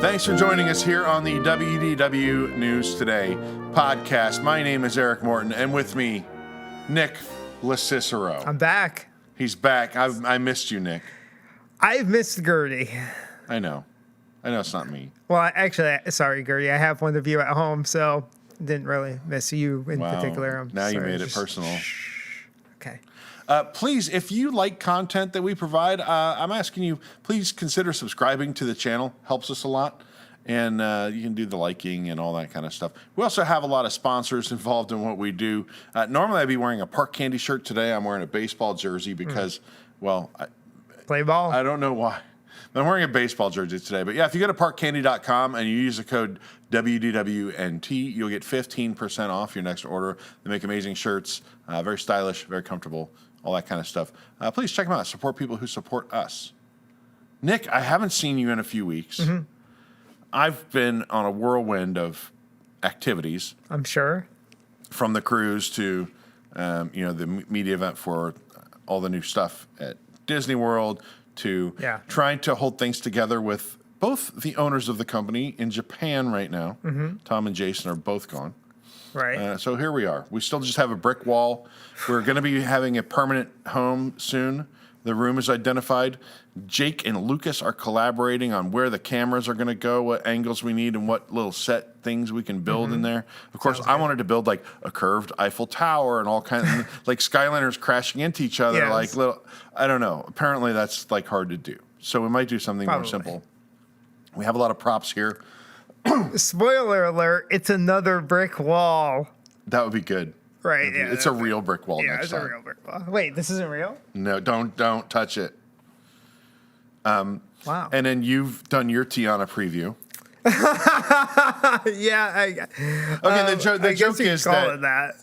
Thanks for joining us here on the WDW News Today podcast. My name is Eric Morton, and with me, Nick LaCicero. I'm back. He's back. I missed you, Nick. I've missed Gertie. I know it's not me. Well, actually, sorry, Gertie. I have one of you at home, so didn't really miss you in particular. I'm now sorry. You made it personal. Okay. Please, if you like content that we provide, I'm asking you, please consider subscribing to the channel. Helps us a lot. And you can do the liking and all that kind of stuff. We also have a lot of sponsors involved in what we do. Normally, I'd be wearing a Park Candy shirt. Today, I'm wearing a baseball jersey because, play ball? I don't know why. I'm wearing a baseball jersey today. But yeah, if you go to parkcandy.com and you use the code WDWNT, you'll get 15% off your next order. They make amazing shirts, very stylish, very comfortable, all that kind of stuff. Please check them out. Support people who support us. Nick, I haven't seen you in a few weeks. Mm-hmm. I've been on a whirlwind of activities. I'm sure. From the cruise to, the media event for all the new stuff at Disney World to trying to hold things together with both the owners of the company in Japan right now. Mm-hmm. Tom and Jason are both gone. Right. So here we are. We still just have a brick wall. We're going to be having a permanent home soon. The room is identified. Jake and Lucas are collaborating on where the cameras are going to go, what angles we need, and what little set things we can build in there. Of course, I wanted to build like a curved Eiffel Tower and all kinds of like Skyliners crashing into each other. Yes. Like little, I don't know. Apparently that's like hard to do. So we might do something more simple. We have a lot of props here. Spoiler alert, it's another brick wall. That would be good. Right, yeah. It's a real brick wall next time. Yeah, it's a real brick wall. Wait, this isn't real? No, don't touch it. Wow. And then you've done your Tiana preview. Yeah. The joke is that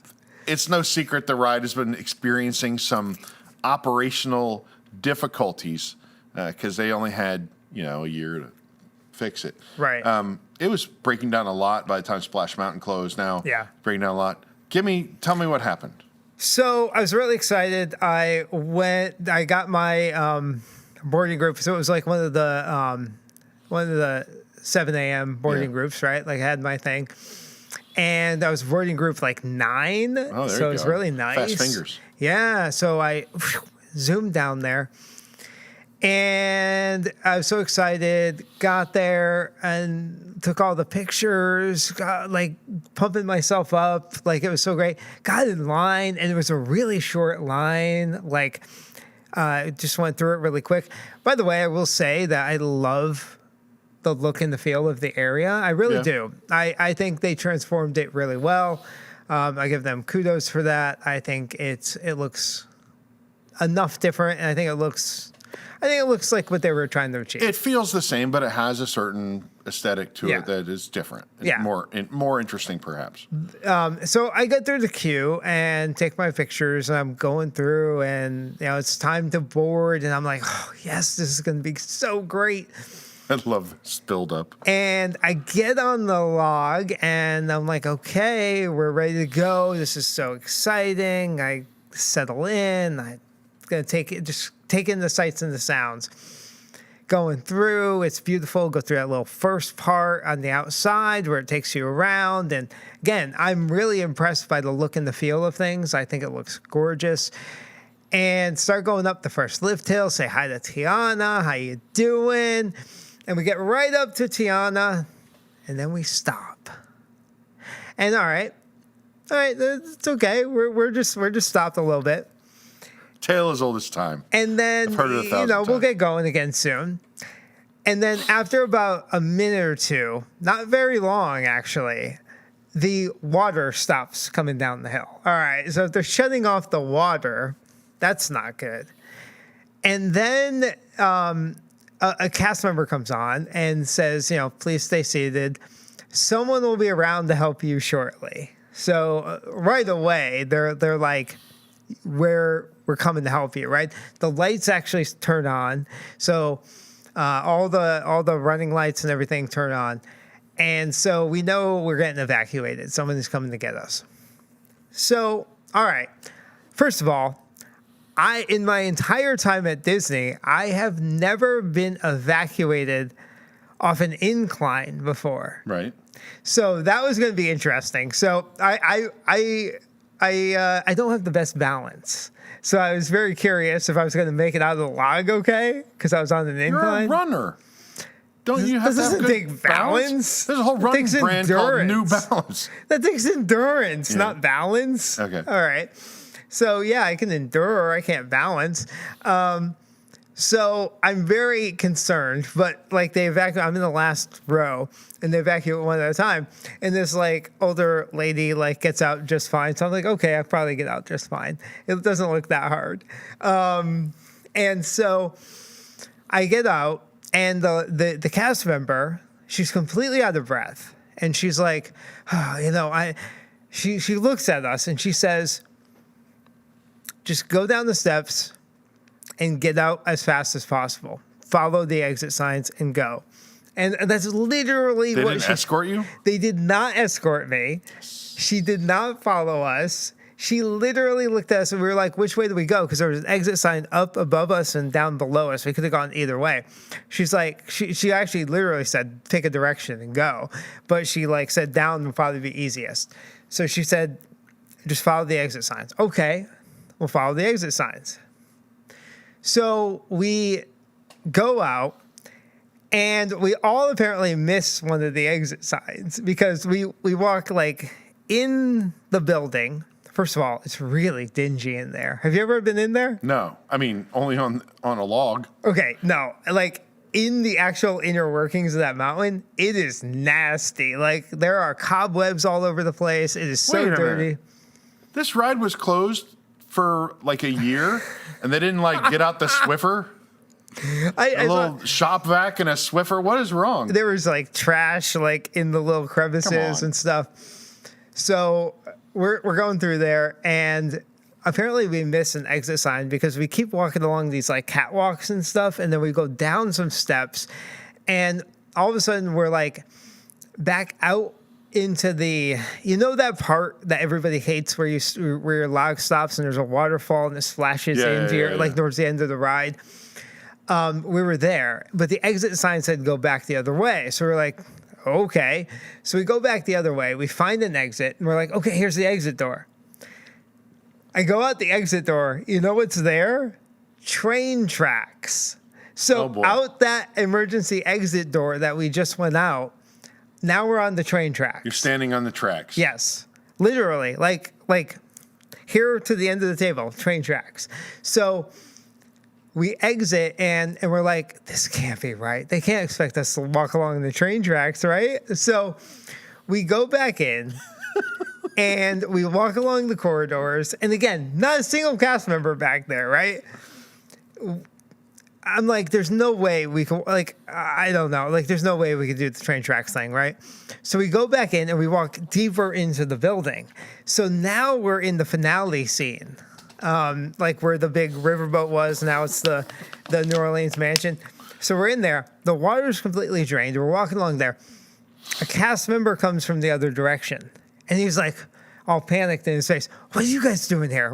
it's no secret the ride has been experiencing some operational difficulties because they only had, a year to fix it. Right. It was breaking down a lot by the time Splash Mountain closed. Now, breaking down a lot. Tell me what happened. So I was really excited. I got my boarding group. So it was like one of the 7 a.m. boarding groups, right? Like I had my thing. And I was boarding group like 9. Oh, there so it was really nice. Fast fingers. Yeah. So I zoomed down there. And I was so excited, got there and took all the pictures, got, like pumping myself up. Like it was so great. Got in line and it was a really short line. Like just went through it really quick. By the way, I will say that I love the look and the feel of the area. I really do. I think they transformed it really well. I give them kudos for that. I think it looks enough different. And I think it looks like what they were trying to achieve. It feels the same, but it has a certain aesthetic to it that is different. It's more interesting, perhaps. So I get through the queue and take my pictures, and I'm going through, and it's time to board, and I'm like, oh, yes, this is going to be so great. I love this build up. And I get on the log, and I'm like, okay, we're ready to go. This is so exciting. I settle in. I'm going to take in the sights and the sounds. Going through, it's beautiful. Go through that little first part on the outside where it takes you around. And again, I'm really impressed by the look and the feel of things. I think it looks gorgeous. And start going up the first lift hill, say hi to Tiana. How you doing? And we get right up to Tiana, and then we stop. And all right, it's okay. We're just stopped a little bit. Tale as old as time. And then, I've heard it 1,000 times. We'll get going again soon. And then after about a minute or two, not very long actually, the water stops coming down the hill. All right, so if they're shutting off the water, that's not good. And then a cast member comes on and says, please stay seated. Someone will be around to help you shortly. So right away, they're like, we're coming to help you, right? The lights actually turn on. So all the running lights and everything turn on. And so we know we're getting evacuated. Someone is coming to get us. So, all right. First of all, in my entire time at Disney, I have never been evacuated off an incline before. Right. So that was going to be interesting. So I don't have the best balance. So I was very curious if I was going to make it out of the log okay, because I was on an incline. You're a runner. Don't you have to have good take balance? There's a whole running brand called New Balance. That takes endurance, not balance. Okay. All right. So yeah, I can endure. I can't balance. So I'm very concerned, but like they evacuate, I'm in the last row and they evacuate one at a time. And this like older lady like gets out just fine. So I'm like, okay, I'll probably get out just fine. It doesn't look that hard. And so I get out and the cast member, she's completely out of breath. And she's like, oh, she looks at us and she says, just go down the steps and get out as fast as possible. Follow the exit signs and go. And that's literally They what didn't escort you? They did not escort me. She did not follow us. She literally looked at us and we were like, which way do we go? Because there was an exit sign up above us and down below us. We could have gone either way. She's like, she actually literally said, pick a direction and go. But she like said down would probably be easiest. So she said, just follow the exit signs. Okay, we'll follow the exit signs. So we go out and we all apparently miss one of the exit signs because we walk like in the building. First of all, it's really dingy in there. Have you ever been in there? No. I mean, only on a log. Okay, no. Like in the actual inner workings of that mountain, it is nasty. Like there are cobwebs all over the place. It is so dirty. This ride was closed for like a year, and they didn't like get out the Swiffer, a little shop vac and a Swiffer. What is wrong? There was like trash like in the little crevices and stuff. So we're going through there, and apparently we miss an exit sign because we keep walking along these like catwalks and stuff, and then we go down some steps, and all of a sudden we're like back out into the, that part that everybody hates where your log stops and there's a waterfall and it splashes into your like towards the end of the ride. We were there, but the exit sign said go back the other way. So we're like, okay. So we go back the other way. We find an exit and we're like, okay, here's the exit door. I go out the exit door. You know what's there? Train tracks. So out that emergency exit door that we just went out, now we're on the train tracks. You're standing on the tracks. Yes, literally, like here to the end of the table, train tracks. So we exit and we're like, this can't be right. They can't expect us to walk along the train tracks, right? So we go back in and we walk along the corridors. And again, not a single cast member back there, right? I'm like, there's no way we can, like, I don't know. Like, there's no way we could do the train tracks thing, right? So we go back in and we walk deeper into the building. So now we're in the finale scene, like where the big riverboat was. Now it's the New Orleans mansion. So we're in there. The water's completely drained. We're walking along there. A cast member comes from the other direction. And he's like, all panicked in his face. What are you guys doing here?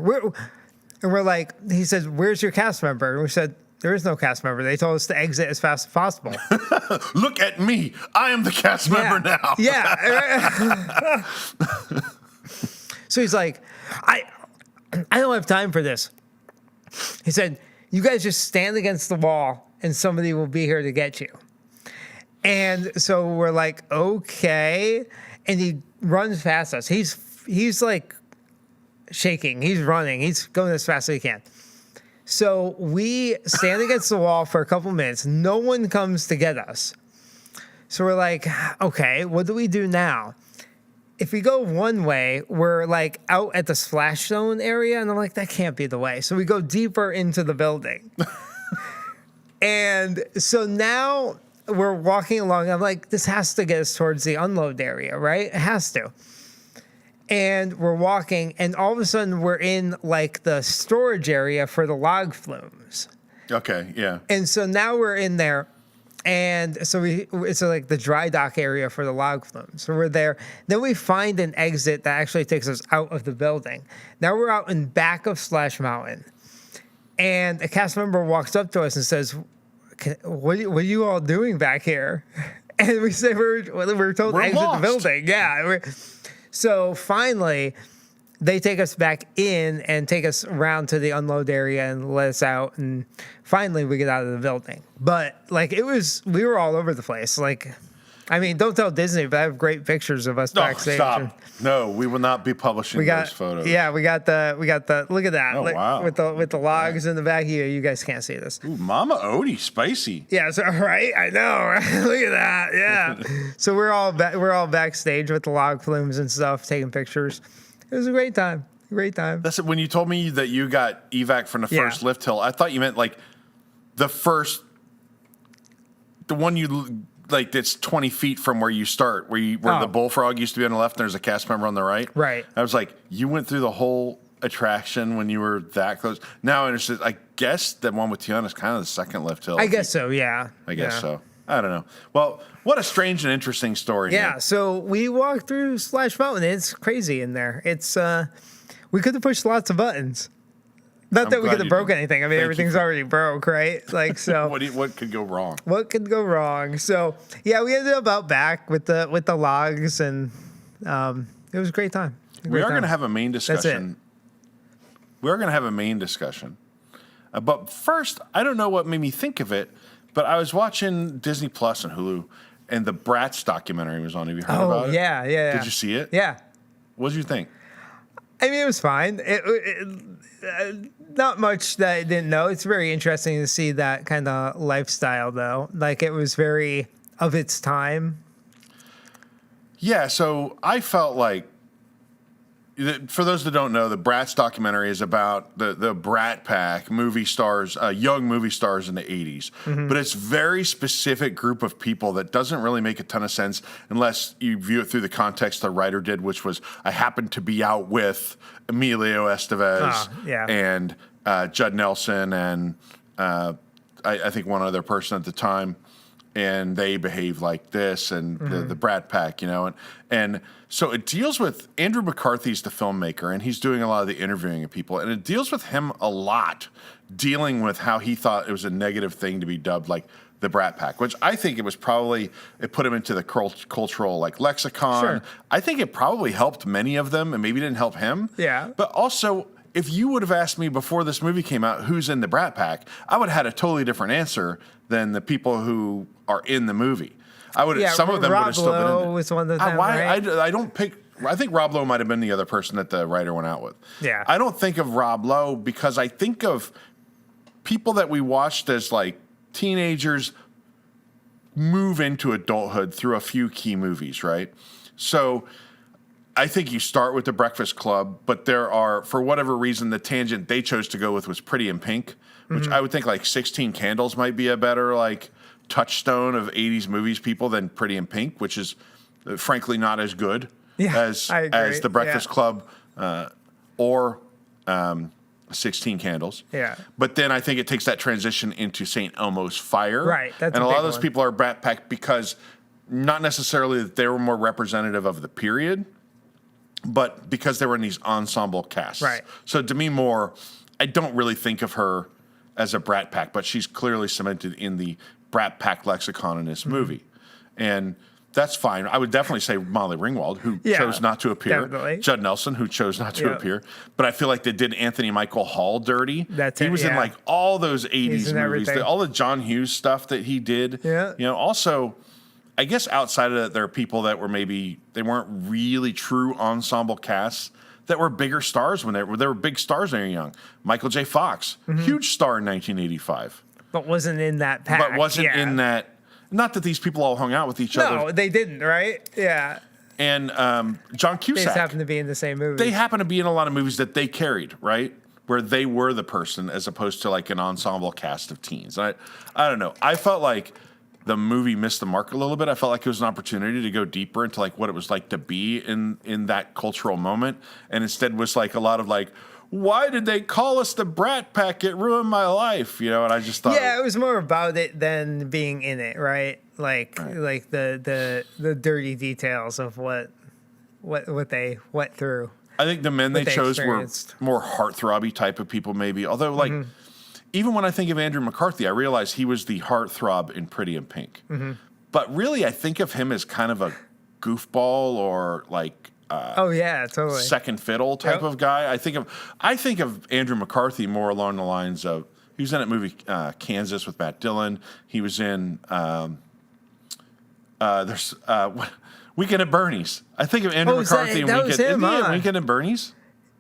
And we're like, he says, where's your cast member? And we said, there is no cast member. They told us to exit as fast as possible. Look at me. I am the cast member now. Yeah. So he's like, I don't have time for this. He said, you guys just stand against the wall and somebody will be here to get you. And so we're like, okay. And he runs past us. He's like shaking. He's running. He's going as fast as he can. So we stand against the wall for a couple minutes. No one comes to get us. So we're like, okay, what do we do now? If we go one way, we're like out at the splash zone area. And I'm like, that can't be the way. So we go deeper into the building. And so now we're walking along. I'm like, this has to get us towards the unload area, right? It has to. And we're walking, and all of a sudden we're in like the storage area for the log flumes. Okay, yeah. And so now we're in there, and so it's like the dry dock area for the log flumes. So we're there. Then we find an exit that actually takes us out of the building. Now we're out in back of Splash Mountain, and a cast member walks up to us and says, what are you all doing back here? And we said we were told to exit lost. the building. Yeah. So finally, they take us back in and take us around to the unload area and let us out. And finally, we get out of the building. But like we were all over the place. Like, I mean, don't tell Disney, but I have great pictures of us backstage. Stop. No, we will not be publishing those photos. Yeah, we got the look at that. Oh, wow. With the logs in the back here. You guys can't see this. Ooh, Mama Odie, spicy. Yeah, so, right? I know, right? Look at that. Yeah. So we're all backstage with the log flumes and stuff, taking pictures. It was a great time. Great time. That's it. When you told me that you got evac from the first lift hill, I thought you meant like the one you like that's 20 feet from where you start, where the bullfrog used to be on the left and there's a cast member on the right. Right. I was like, you went through the whole attraction when you were that close. Now I understand. I guess that one with Tiana is kind of the second lift hill. I guess so, yeah. I guess so. I don't know. Well, what a strange and interesting story. Yeah, man. so we walked through Splash Mountain. It's crazy in there. It's we could have pushed lots of buttons. Not that we could have broke anything. I mean, everything's already broke, right? Like, so what could go wrong? What could go wrong? So yeah, we ended up out back with the logs, and it was a great time. We are going to have a main discussion. That's it. We are going to have a main discussion. But first, I don't know what made me think of it, but I was watching Disney Plus and Hulu, and the Bratz documentary was on. Have you heard about it? Yeah. Did you see it? Yeah. What did you think? I mean, it was fine. Not much that I didn't know. It's very interesting to see that kind of lifestyle, though. Like, it was very of its time. Yeah, so I felt like, for those that don't know, the Bratz documentary is about the Brat Pack movie stars, young movie stars in the 80s. But it's very specific group of people that doesn't really make a ton of sense unless you view it through the context the writer did, which was, I happened to be out with Emilio Estevez and Judd Nelson and I think one other person at the time. And they behave like this, and the Brat Pack, and so it deals with Andrew McCarthy's the filmmaker, and he's doing a lot of the interviewing of people, and it deals with him a lot, dealing with how he thought it was a negative thing to be dubbed like the Brat Pack, which I think it put him into the cultural like lexicon. Sure. I think it probably helped many of them, and maybe didn't help him. Yeah, but also, if you would have asked me before this movie came out who's in the Brat Pack, I would have had a totally different answer than the people who are in the movie. Some of them would have still been in it. Was one of them, right? I don't pick. I think Rob Lowe might have been the other person that the writer went out with. Yeah. I don't think of Rob Lowe because I think of people that we watched as like teenagers move into adulthood through a few key movies, right? So I think you start with The Breakfast Club, but there are, for whatever reason, the tangent they chose to go with was Pretty in Pink, which I would think like 16 Candles might be a better like touchstone of 80s movies people than Pretty in Pink, which is frankly not as good as The Breakfast Club or 16 Candles. Yeah. But then I think it takes that transition into St. Elmo's Fire. Right. That's and a lot of those people are Brat Pack because not necessarily that they were more representative of the period, but because they were in these ensemble casts. Right. So Demi Moore, I don't really think of her as a Brat Pack, but she's clearly cemented in the Brat Pack lexicon in this movie. And that's fine. I would definitely say Molly Ringwald, who chose not to appear. Definitely. Judd Nelson, who chose not to appear. But I feel like they did Anthony Michael Hall dirty. That's he was in like all those 80s movies. All the John Hughes stuff that he did. Yeah. Also, I guess outside of that, there are people that were maybe, they weren't really true ensemble casts that were bigger stars when they were big stars when they were young. Michael J. Fox, huge star in 1985. But wasn't in that pack. But wasn't in that, not that these people all hung out with each other. No, they didn't, right? Yeah. And John Cusack. They just happened to be in the same movie. They happen to be in a lot of movies that they carried, right? Where they were the person as opposed to like an ensemble cast of teens. I don't know. I felt like the movie missed the mark a little bit. I felt like it was an opportunity to go deeper into like what it was like to be in that cultural moment, and instead was like a lot of like, why did they call us the Brat Pack? It ruined my life, And I just thought, it was more about it than being in it, right? Like the dirty details of what they went through. I think the men they chose were more heartthrobby type of people, maybe. Although, like. Even when I think of Andrew McCarthy, I realize he was the heartthrob in Pretty in Pink. But really, I think of him as kind of a goofball or like Oh yeah, totally. second fiddle type of guy. I think of Andrew McCarthy more along the lines of he was in that movie Kansas with Matt Dillon. He was in there's Weekend at Bernie's. I think of Andrew McCarthy and Weekend at Bernie's.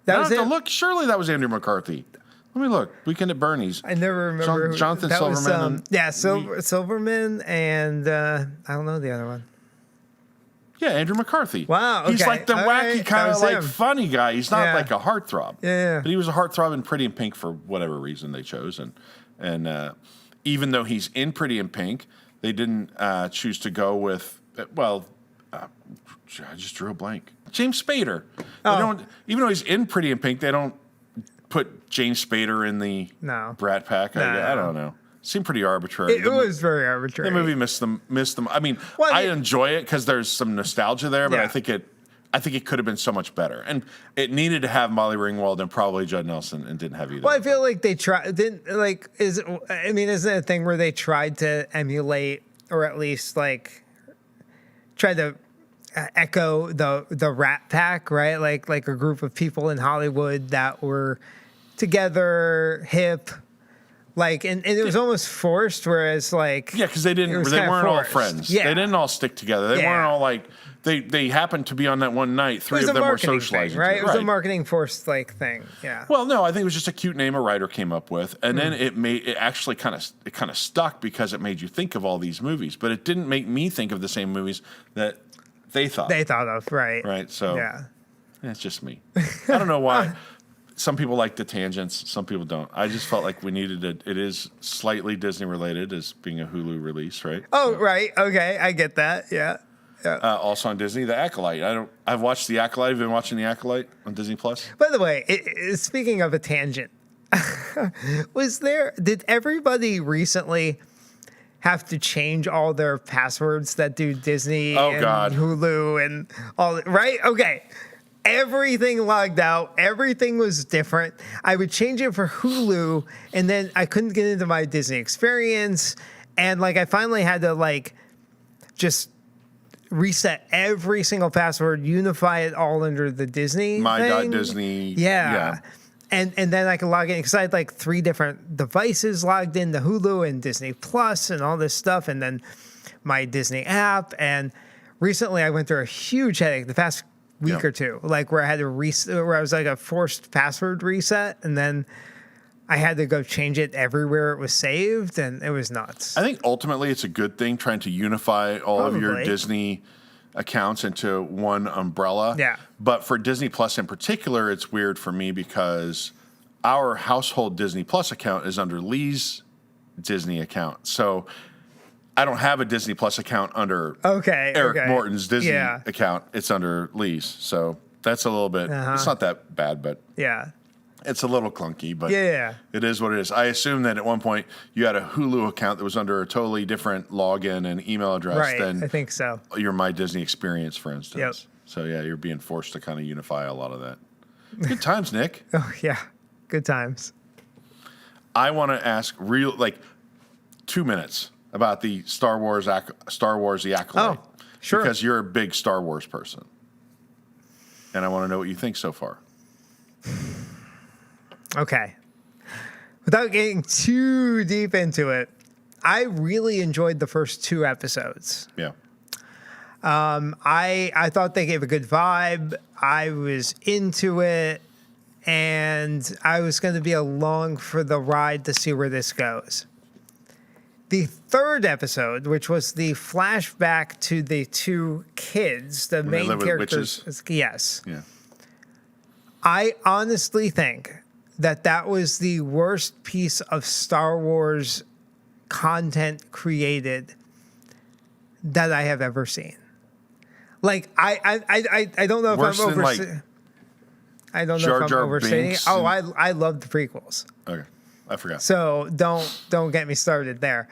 That was I have to look. Surely that was Andrew McCarthy. Let me look. Weekend at Bernie's. I never remember Jonathan that Silverman. Silverman and I don't know the other one. Yeah, Andrew McCarthy. Wow, okay. He's like the All wacky right, kind of that was like him. funny guy. He's not Yeah. like a heartthrob. Yeah. But he was a heartthrob in Pretty in Pink for whatever reason they chose. And even though he's in Pretty in Pink, they didn't choose to go with, I just drew a blank. James Spader. They don't, even though he's in Pretty in Pink, they don't put James Spader in the Brat Pack. I don't know. Seemed pretty arbitrary. It was very arbitrary. The movie missed them. I mean, I enjoy it because there's some nostalgia there, but I think it could have been so much better, and it needed to have Molly Ringwald and probably Judd Nelson, and didn't have either. Well, I feel like they isn't it a thing where they tried to emulate or at least like try to echo the Rat Pack, right? Like a group of people in Hollywood that were together, hip. Like, and it was almost forced, whereas like because they weren't all friends. Yeah. They didn't all stick together. They weren't all like they happened to be on that one night. Three of them were socializing, right? It was a marketing forced like thing. Yeah. Well, no, I think it was just a cute name a writer came up with, and then it actually kind of stuck because it made you think of all these movies, but it didn't make me think of the same movies that they thought of, right? Right. So yeah, it's just me. I don't know why. Some people like the tangents, some people don't. I just felt like we needed it. It is slightly Disney related as being a Hulu release, right? Oh, right. Okay, I get that. Yeah. Also on Disney, The Acolyte. I've watched The Acolyte. I've been watching The Acolyte on Disney Plus. By the way, speaking of a tangent, did everybody recently have to change all their passwords that do Disney and Hulu and all, right? Okay. Everything logged out. Everything was different. I would change it for Hulu, and then I couldn't get into my Disney experience. And like, I finally had to like just reset every single password, unify it all under the Disney thing. Disney. Yeah. And then I could log in because I had like 3 different devices logged into Hulu and Disney Plus and all this stuff, and then my Disney app. And recently I went through a huge headache the past week or two, like where I had to where I was like a forced password reset, and then I had to go change it everywhere it was saved, and it was nuts. I think ultimately it's a good thing trying to unify all of your Disney accounts into one umbrella. Yeah. But for Disney Plus in particular, it's weird for me because our household Disney Plus account is under Lee's Disney account. So I don't have a Disney Plus account under Eric Morton's Disney account. It's under Lee's. So that's a little bit, it's not that bad, but it's a little clunky, but it is what it is. I assume that at one point you had a Hulu account that was under a totally different login and email address than I think so. Your My Disney Experience, for instance. So yeah, you're being forced to kind of unify a lot of that. Good times, Nick. Oh yeah, good times. I want to ask 2 minutes about the Star Wars The Acolyte. Oh, sure. Because you're a big Star Wars person. And I want to know what you think so far. Okay. Without getting too deep into it, I really enjoyed the first 2 episodes. Yeah. I thought they gave a good vibe. I was into it, and I was going to be along for the ride to see where this goes. The 3rd episode, which was the flashback to the 2 kids, the main characters. Yes. Yeah. I honestly think that was the worst piece of Star Wars content created that I have ever seen. Like I don't know if I'm overstating. I don't know if I'm overstating. Oh, I love the prequels. Okay, I forgot. So don't get me started there.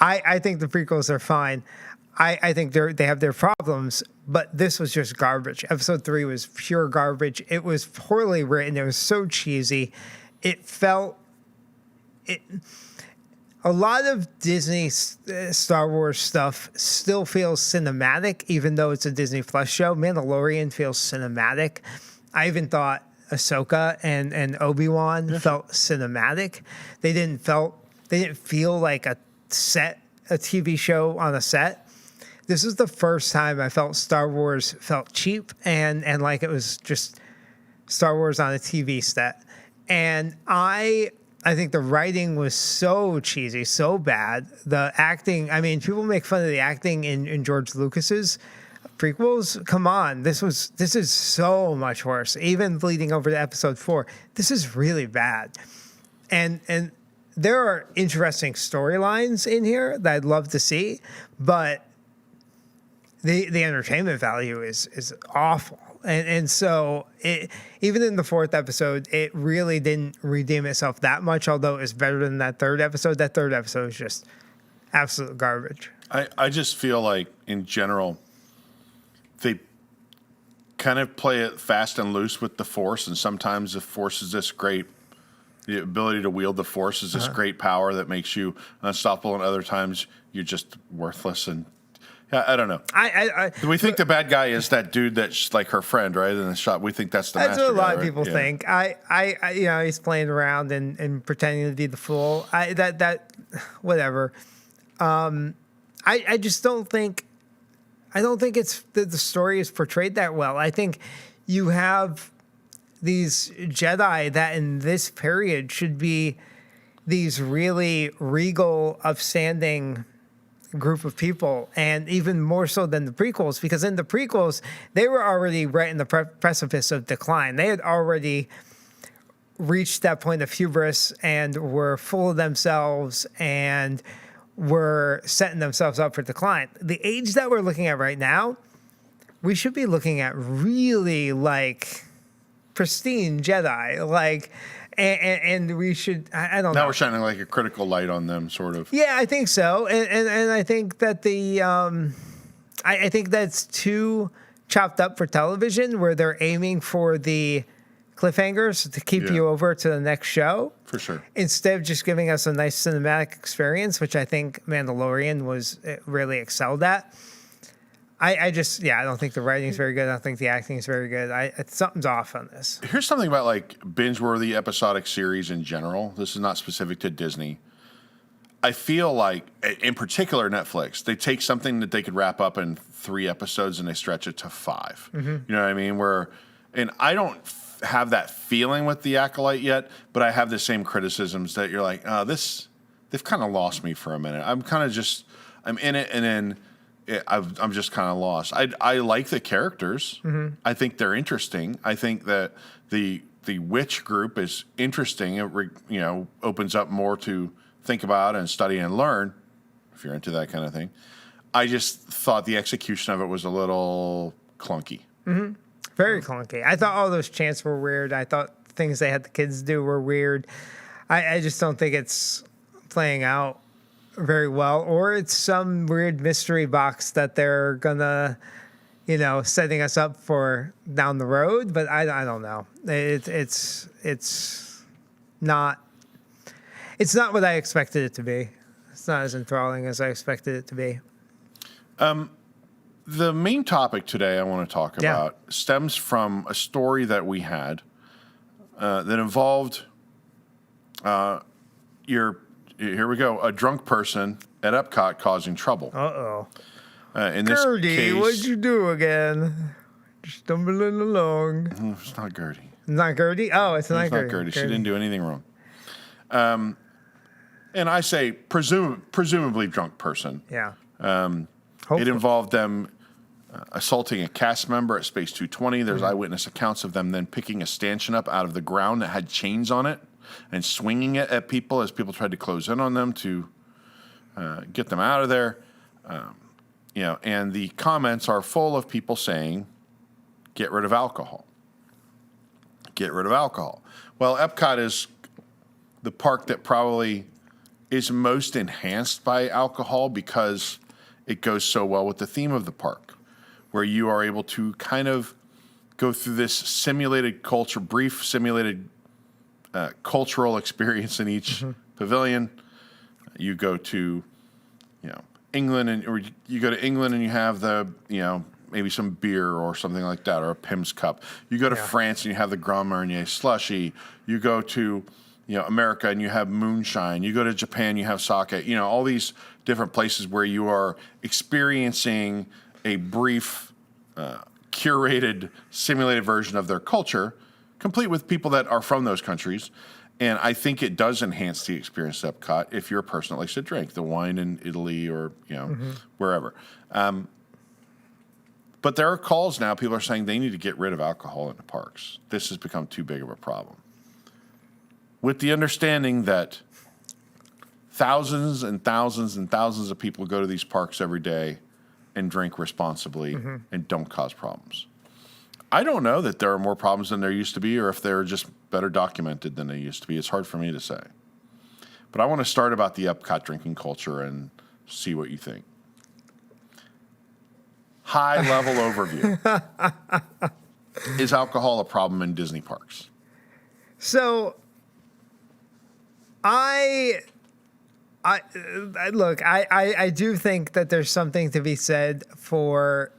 I think the prequels are fine. I think they have their problems, but this was just garbage. Episode 3 was pure garbage. It was poorly written. It was so cheesy. a lot of Disney Star Wars stuff still feels cinematic, even though it's a Disney Plus show. Mandalorian feels cinematic. I even thought Ahsoka and Obi-Wan felt cinematic. They didn't feel like a TV show on a set. This is the first time I felt Star Wars felt cheap and like it was just Star Wars on a TV set. And I think the writing was so cheesy, so bad. The acting, I mean, people make fun of the acting in George Lucas's prequels. Come on, this is so much worse. Even leading over to episode 4, this is really bad. And there are interesting storylines in here that I'd love to see, but the entertainment value is awful. And so even in the 4th episode, it really didn't redeem itself that much, although it's better than that 3rd episode. That 3rd episode is just absolute garbage. I just feel like, in general, they kind of play it fast and loose with the Force, and sometimes the Force is this great, the ability to wield the Force is this great power that makes you unstoppable, and other times you're just worthless. And I don't know. We think the bad guy is that dude that's like her friend, right? In the shot, we think that's the That's master what a lot guy, of right? people Yeah. think. He's playing around and pretending to be the fool. Whatever. I just don't think. I don't think it's the story is portrayed that well. I think you have these Jedi that in this period should be these really regal, upstanding group of people, and even more so than the prequels, because in the prequels they were already right in the precipice of decline. They had already reached that point of hubris and were full of themselves and were setting themselves up for decline. The age that we're looking at right now, we should be looking at really like pristine Jedi, like. And we should, I don't know. Now we're shining like a critical light on them, sort of. Yeah, I think so. And I think that I think that's too chopped up for television, where they're aiming for the cliffhangers to keep you over to the next show. For sure. Instead of just giving us a nice cinematic experience, which I think Mandalorian was really excelled at. I don't think the writing is very good. I don't think the acting is very good. Something's off on this. Here's something about like binge-worthy episodic series in general. This is not specific to Disney. I feel like, in particular, Netflix, they take something that they could wrap up in 3 episodes and they stretch it to 5. Mm-hmm. You know what I mean? And I don't have that feeling with The Acolyte yet, but I have the same criticisms that you're like, they've kind of lost me for a minute. I'm in it, and then I'm just kind of lost. I like the characters. Mm-hmm. I think they're interesting. I think that the witch group is interesting. It opens up more to think about and study and learn, if you're into that kind of thing. I just thought the execution of it was a little clunky. Mm-hmm. Very clunky. I thought all those chants were weird. I thought things they had the kids do were weird. I just don't think it's playing out very well, or it's some weird mystery box that they're gonna, setting us up for down the road. But I don't know. It's not what I expected it to be. It's not as enthralling as I expected it to be. The main topic today I want to talk about stems from a story that we had that involved here we go, a drunk person at Epcot causing trouble. Uh-oh. In this Gertie, case, what'd you do again? Just stumbling along. It's not Gertie. Not Gertie? Oh, it's not Gertie. Not Gertie. She didn't do anything wrong. And I say presumably drunk person. Yeah. It involved them assaulting a cast member at Space 220. There's eyewitness accounts of them then picking a stanchion up out of the ground that had chains on it and swinging it at people as people tried to close in on them to get them out of there. And the comments are full of people saying, get rid of alcohol. Get rid of alcohol. Well, Epcot is the park that probably is most enhanced by alcohol because it goes so well with the theme of the park, where you are able to kind of go through this brief simulated cultural experience in each pavilion. You go to, England, or you go to England and you have the, maybe some beer or something like that, or a Pim's Cup. You go to France and you have the Grand Marnier slushy. You go to, America and you have moonshine. You go to Japan, you have sake. All these different places where you are experiencing a brief, curated, simulated version of their culture, complete with people that are from those countries. And I think it does enhance the experience at Epcot if you're a person that likes to drink the wine in Italy or, wherever. But there are calls now. People are saying they need to get rid of alcohol in the parks. This has become too big of a problem. With the understanding that thousands and thousands and thousands of people go to these parks every day and drink responsibly and don't cause problems. I don't know that there are more problems than there used to be, or if they're just better documented than they used to be. It's hard for me to say. But I want to start about the Epcot drinking culture and see what you think. High-level overview. Is alcohol a problem in Disney parks? So, I do think that there's something to be said for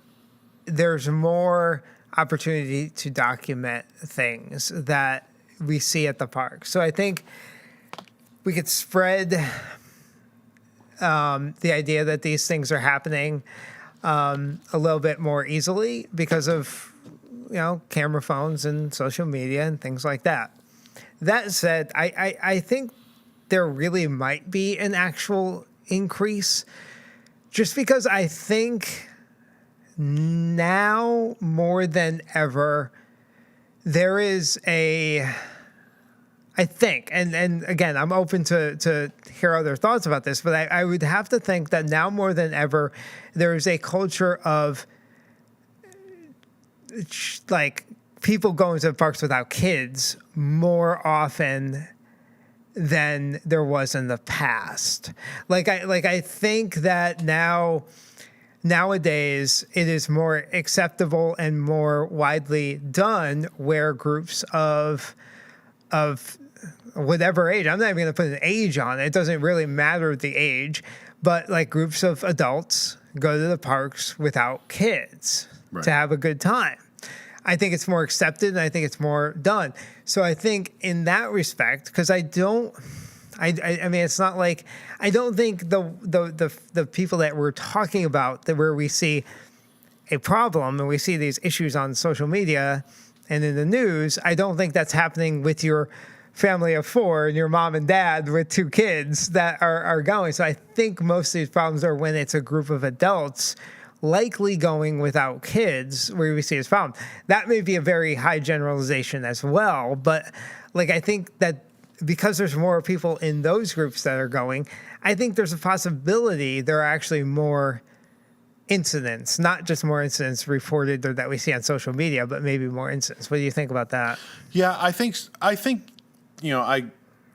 there's more opportunity to document things that we see at the park. So I think we could spread the idea that these things are happening a little bit more easily because of, camera phones and social media and things like that. That said, I think there really might be an actual increase just because I think now more than ever, there is I think, and again, I'm open to hear other thoughts about this, but I would have to think that now more than ever, there is a culture of like people going to the parks without kids more often than there was in the past. I think that nowadays, it is more acceptable and more widely done where groups of whatever age, I'm not even going to put an age on it. It doesn't really matter the age, but like groups of adults go to the parks without kids to have a good time. I think it's more accepted and I think it's more done. So I think in that respect, because I mean, it's not like I don't think the people that we're talking about that where we see a problem and we see these issues on social media and in the news, I don't think that's happening with your family of four and your mom and dad with two kids that are going. So I think most of these problems are when it's a group of adults likely going without kids where we see this problem. That may be a very high generalization as well, but I think that because there's more people in those groups that are going, I think there's a possibility there are actually more incidents, not just more incidents reported or that we see on social media, but maybe more incidents. What do you think about that? Yeah, I think I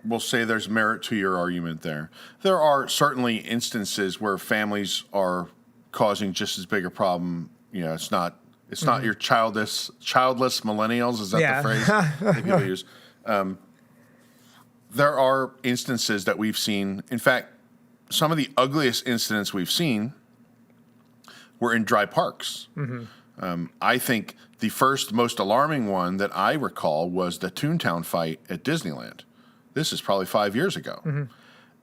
will say there's merit to your argument there. There are certainly instances where families are causing just as big a problem. It's not your childless millennials. Is that the phrase that people use? There are instances that we've seen. In fact, some of the ugliest incidents we've seen were in dry parks. I think the first most alarming one that I recall was the Toontown fight at Disneyland. This is probably 5 years ago.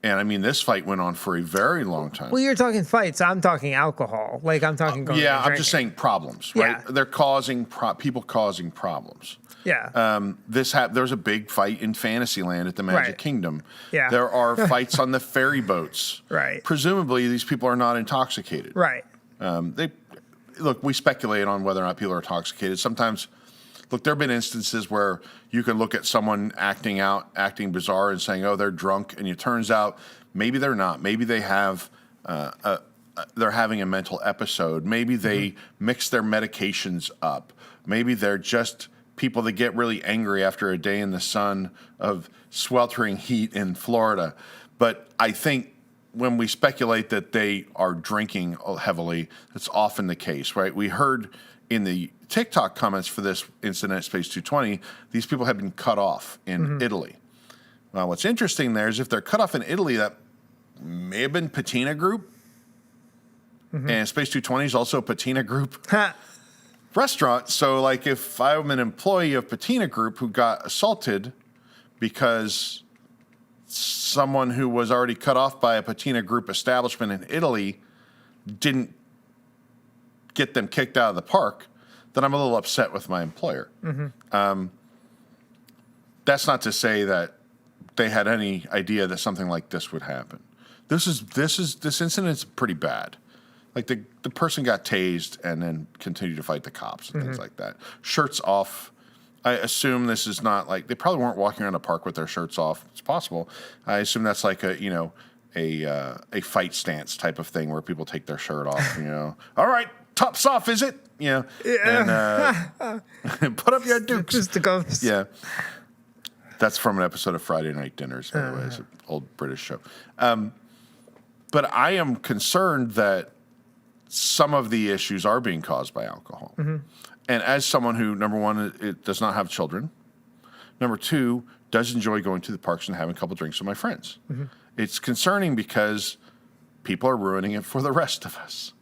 And I mean, this fight went on for a very long time. Well, you're talking fights. I'm talking alcohol. I'm talking going yeah, I'm just saying problems, right? Yeah. They're causing people causing problems. Yeah. There was a big fight in Fantasyland at the Magic Kingdom. Yeah. There are fights on the ferry boats. Right. Presumably, these people are not intoxicated. Right. We speculate on whether or not people are intoxicated. Sometimes, there have been instances where you can look at someone acting bizarre and saying, oh, they're drunk. And it turns out maybe they're not. Maybe they have, they're having a mental episode. Maybe they mix their medications up. Maybe they're just people that get really angry after a day in the sun of sweltering heat in Florida. But I think when we speculate that they are drinking heavily, that's often the case, right? We heard in the TikTok comments for this incident at Space 220, these people have been cut off in Italy. Well, what's interesting there is if they're cut off in Italy, that may have been Patina Group. And Space 220 is also a Patina Group restaurant. So, like, if I'm an employee of Patina Group who got assaulted because someone who was already cut off by a Patina Group establishment in Italy didn't get them kicked out of the park, then I'm a little upset with my employer. That's not to say that they had any idea that something like this would happen. This incident's pretty bad. Like, the person got tased and then continued to fight the cops and things like that. Shirts off. I assume this is not like, they probably weren't walking around a park with their shirts off. It's possible. I assume that's like a fight stance type of thing where people take their shirt off, All right, tops off, is it? And put up your dukes. Just to go. Yeah. That's from an episode of Friday Night Dinners, by the way. It's an old British show. But I am concerned that some of the issues are being caused by alcohol. And as someone who, number one, it does not have children, number two, does enjoy going to the parks and having a couple drinks with my friends. It's concerning because people are ruining it for the rest of us.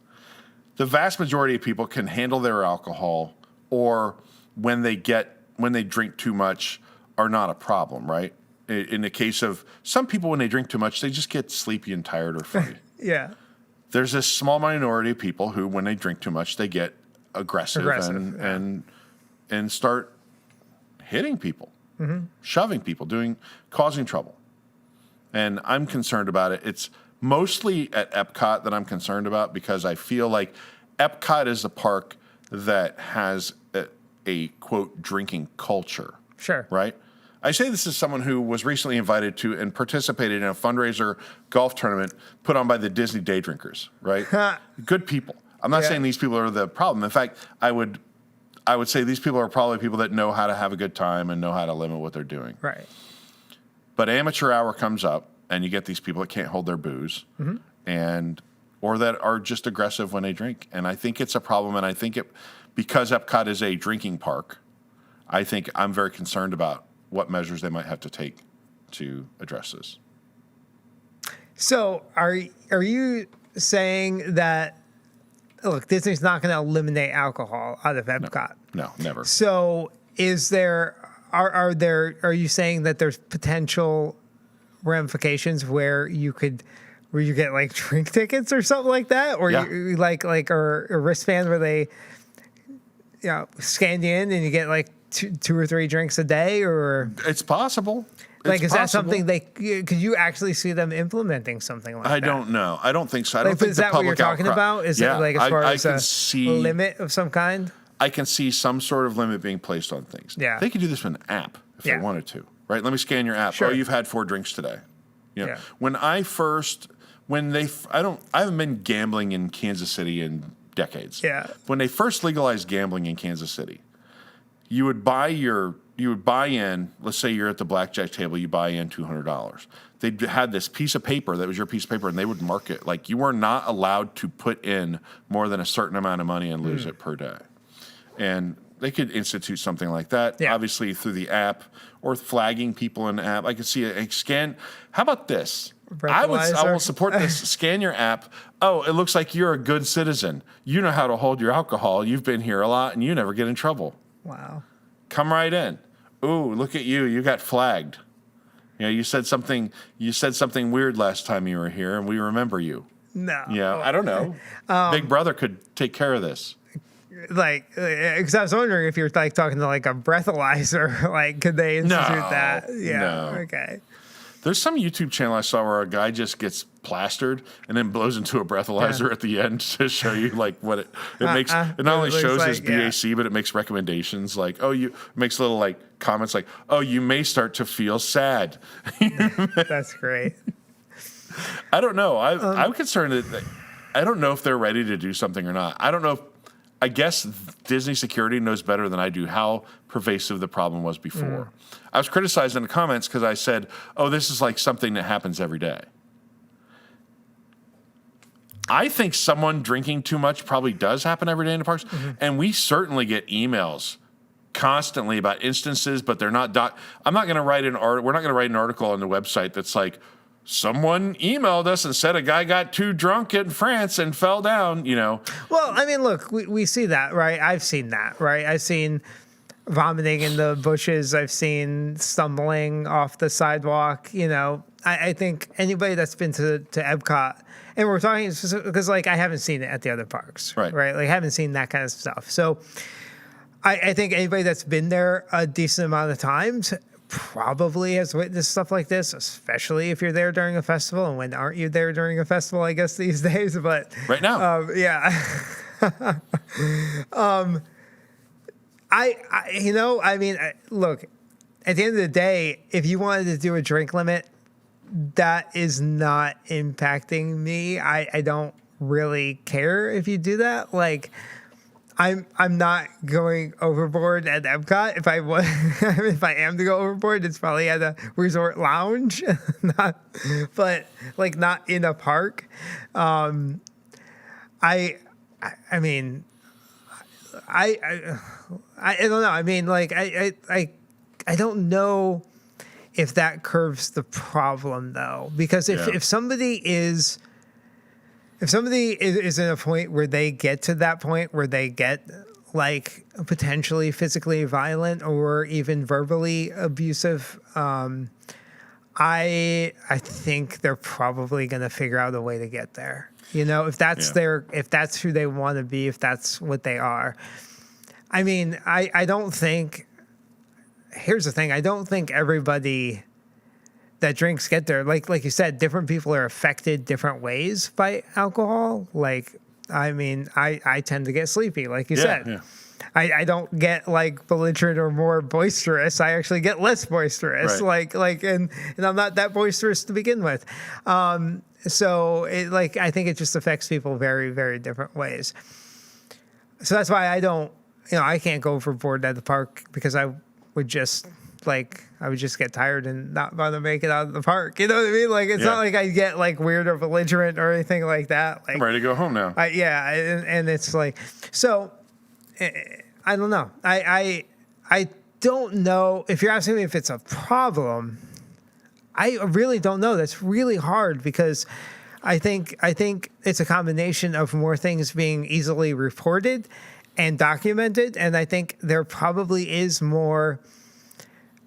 The vast majority of people can handle their alcohol, or when they drink too much, are not a problem, right? In the case of some people, when they drink too much, they just get sleepy and tired or funny. Yeah. There's this small minority of people who, when they drink too much, they get aggressive and start hitting people, shoving people, causing trouble. And I'm concerned about it. It's mostly at Epcot that I'm concerned about, because I feel like Epcot is a park that has a quote drinking culture. Sure. Right? I say this as someone who was recently invited to and participated in a fundraiser golf tournament put on by the Disney Day Drinkers, right? Good people. I'm not saying these people are the problem. In fact, I would say these people are probably people that know how to have a good time and know how to limit what they're doing. Right. But amateur hour comes up, and you get these people that can't hold their booze, or that are just aggressive when they drink. And I think it's a problem, and I think because Epcot is a drinking park, I think I'm very concerned about what measures they might have to take to address this. So are you saying that, look, Disney's not going to eliminate alcohol out of Epcot? No, never. So are you saying that there's potential ramifications where you get like drink tickets or something like that, or you like or a wristband where they scan you in and you get like two or three drinks a day, or it's possible. That something could you actually see them implementing something like that? I don't know. I don't think so. I don't think is that what you're talking about? Is it like as far as a limit of some kind? I can see some sort of limit being placed on things. Yeah. They could do this with an app if they wanted to, right? Let me scan your app. Sure. Oh, you've had 4 drinks today. When I haven't been gambling in Kansas City in decades. Yeah. When they first legalized gambling in Kansas City, you would buy in, let's say you're at the blackjack table, you buy in $200. They had this piece of paper that was your piece of paper, and they would mark it. Like, you were not allowed to put in more than a certain amount of money and lose it per day. And they could institute something like that, obviously through the app, or flagging people in the app. I could see a scan. How about this? I will support this. Scan your app. Oh, it looks like you're a good citizen. You know how to hold your alcohol. You've been here a lot, and you never get in trouble. Wow. Come right in. Ooh, look at you. You got flagged. You said something weird last time you were here, and we remember you. No. Yeah, I don't know. Big Brother could take care of this. Because I was wondering if you're like talking to like a breathalyzer, like could they institute that? Yeah. No. Okay. There's some YouTube channel I saw where a guy just gets plastered and then blows into a breathalyzer at the end to show you like what it makes. It not only shows his BAC, but it makes recommendations like, makes little like comments like, oh, you may start to feel sad. That's great. I don't know. I'm concerned that I don't know if they're ready to do something or not. I don't know. I guess Disney security knows better than I do how pervasive the problem was before. I was criticized in the comments because I said, oh, this is like something that happens every day. I think someone drinking too much probably does happen every day in the parks. And we certainly get emails constantly about instances, but they're not. I'm not going to write an article. We're not going to write an article on the website that's like, someone emailed us and said a guy got too drunk in France and fell down, Well, I mean, look, we see that, right? I've seen that, right? I've seen vomiting in the bushes. I've seen stumbling off the sidewalk. I think anybody that's been to Epcot, and we're talking because, like, I haven't seen it at the other parks, right? Like, I haven't seen that kind of stuff. So I think anybody that's been there a decent amount of times probably has witnessed stuff like this, especially if you're there during a festival. And when aren't you there during a festival, I guess, these days? But right now. Yeah. Look, at the end of the day, if you wanted to do a drink limit, that is not impacting me. I don't really care if you do that. Like, I'm not going overboard at Epcot. If I was, if I am to go overboard, it's probably at a resort lounge, not in a park. I mean, I don't know. I mean, like, I don't know if that curves the problem, though, because if somebody is in a point where they get to that point where they get, like, potentially physically violent or even verbally abusive, I think they're probably going to figure out a way to get there. If that's if that's who they want to be, if that's what they are. I mean, I don't think. Here's the thing: I don't think everybody that drinks get there. Like you said, different people are affected different ways by alcohol. Like, I mean, I tend to get sleepy, like you said. Yeah. I don't get, like, belligerent or more boisterous. I actually get less boisterous. Right. And I'm not that boisterous to begin with. So I think it just affects people very, very different ways. So that's why I can't go overboard at the park, because I would just get tired and not want to make it out of the park. You know what I mean? Like, it's not like I get, like, weird or belligerent or anything like that. Like, I'm ready to go home now. And it's like, so I don't know. I don't know if you're asking me if it's a problem. I really don't know. That's really hard, because I think it's a combination of more things being easily reported and documented, and I think there probably is more.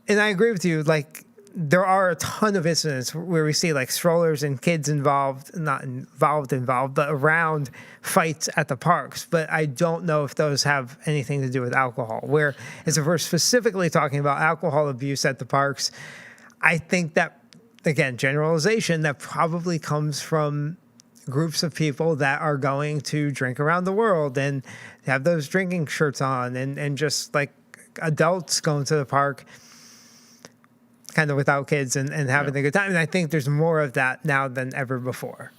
And I agree with you. Like, there are a ton of incidents where we see, like, strollers and kids not involved, but around fights at the parks. But I don't know if those have anything to do with alcohol. Whereas if we're specifically talking about alcohol abuse at the parks, I think that, again, generalization, that probably comes from groups of people that are going to drink around the world and have those drinking shirts on, and just, like, adults going to the park kind of without kids and having a good time. And I think there's more of that now than ever before.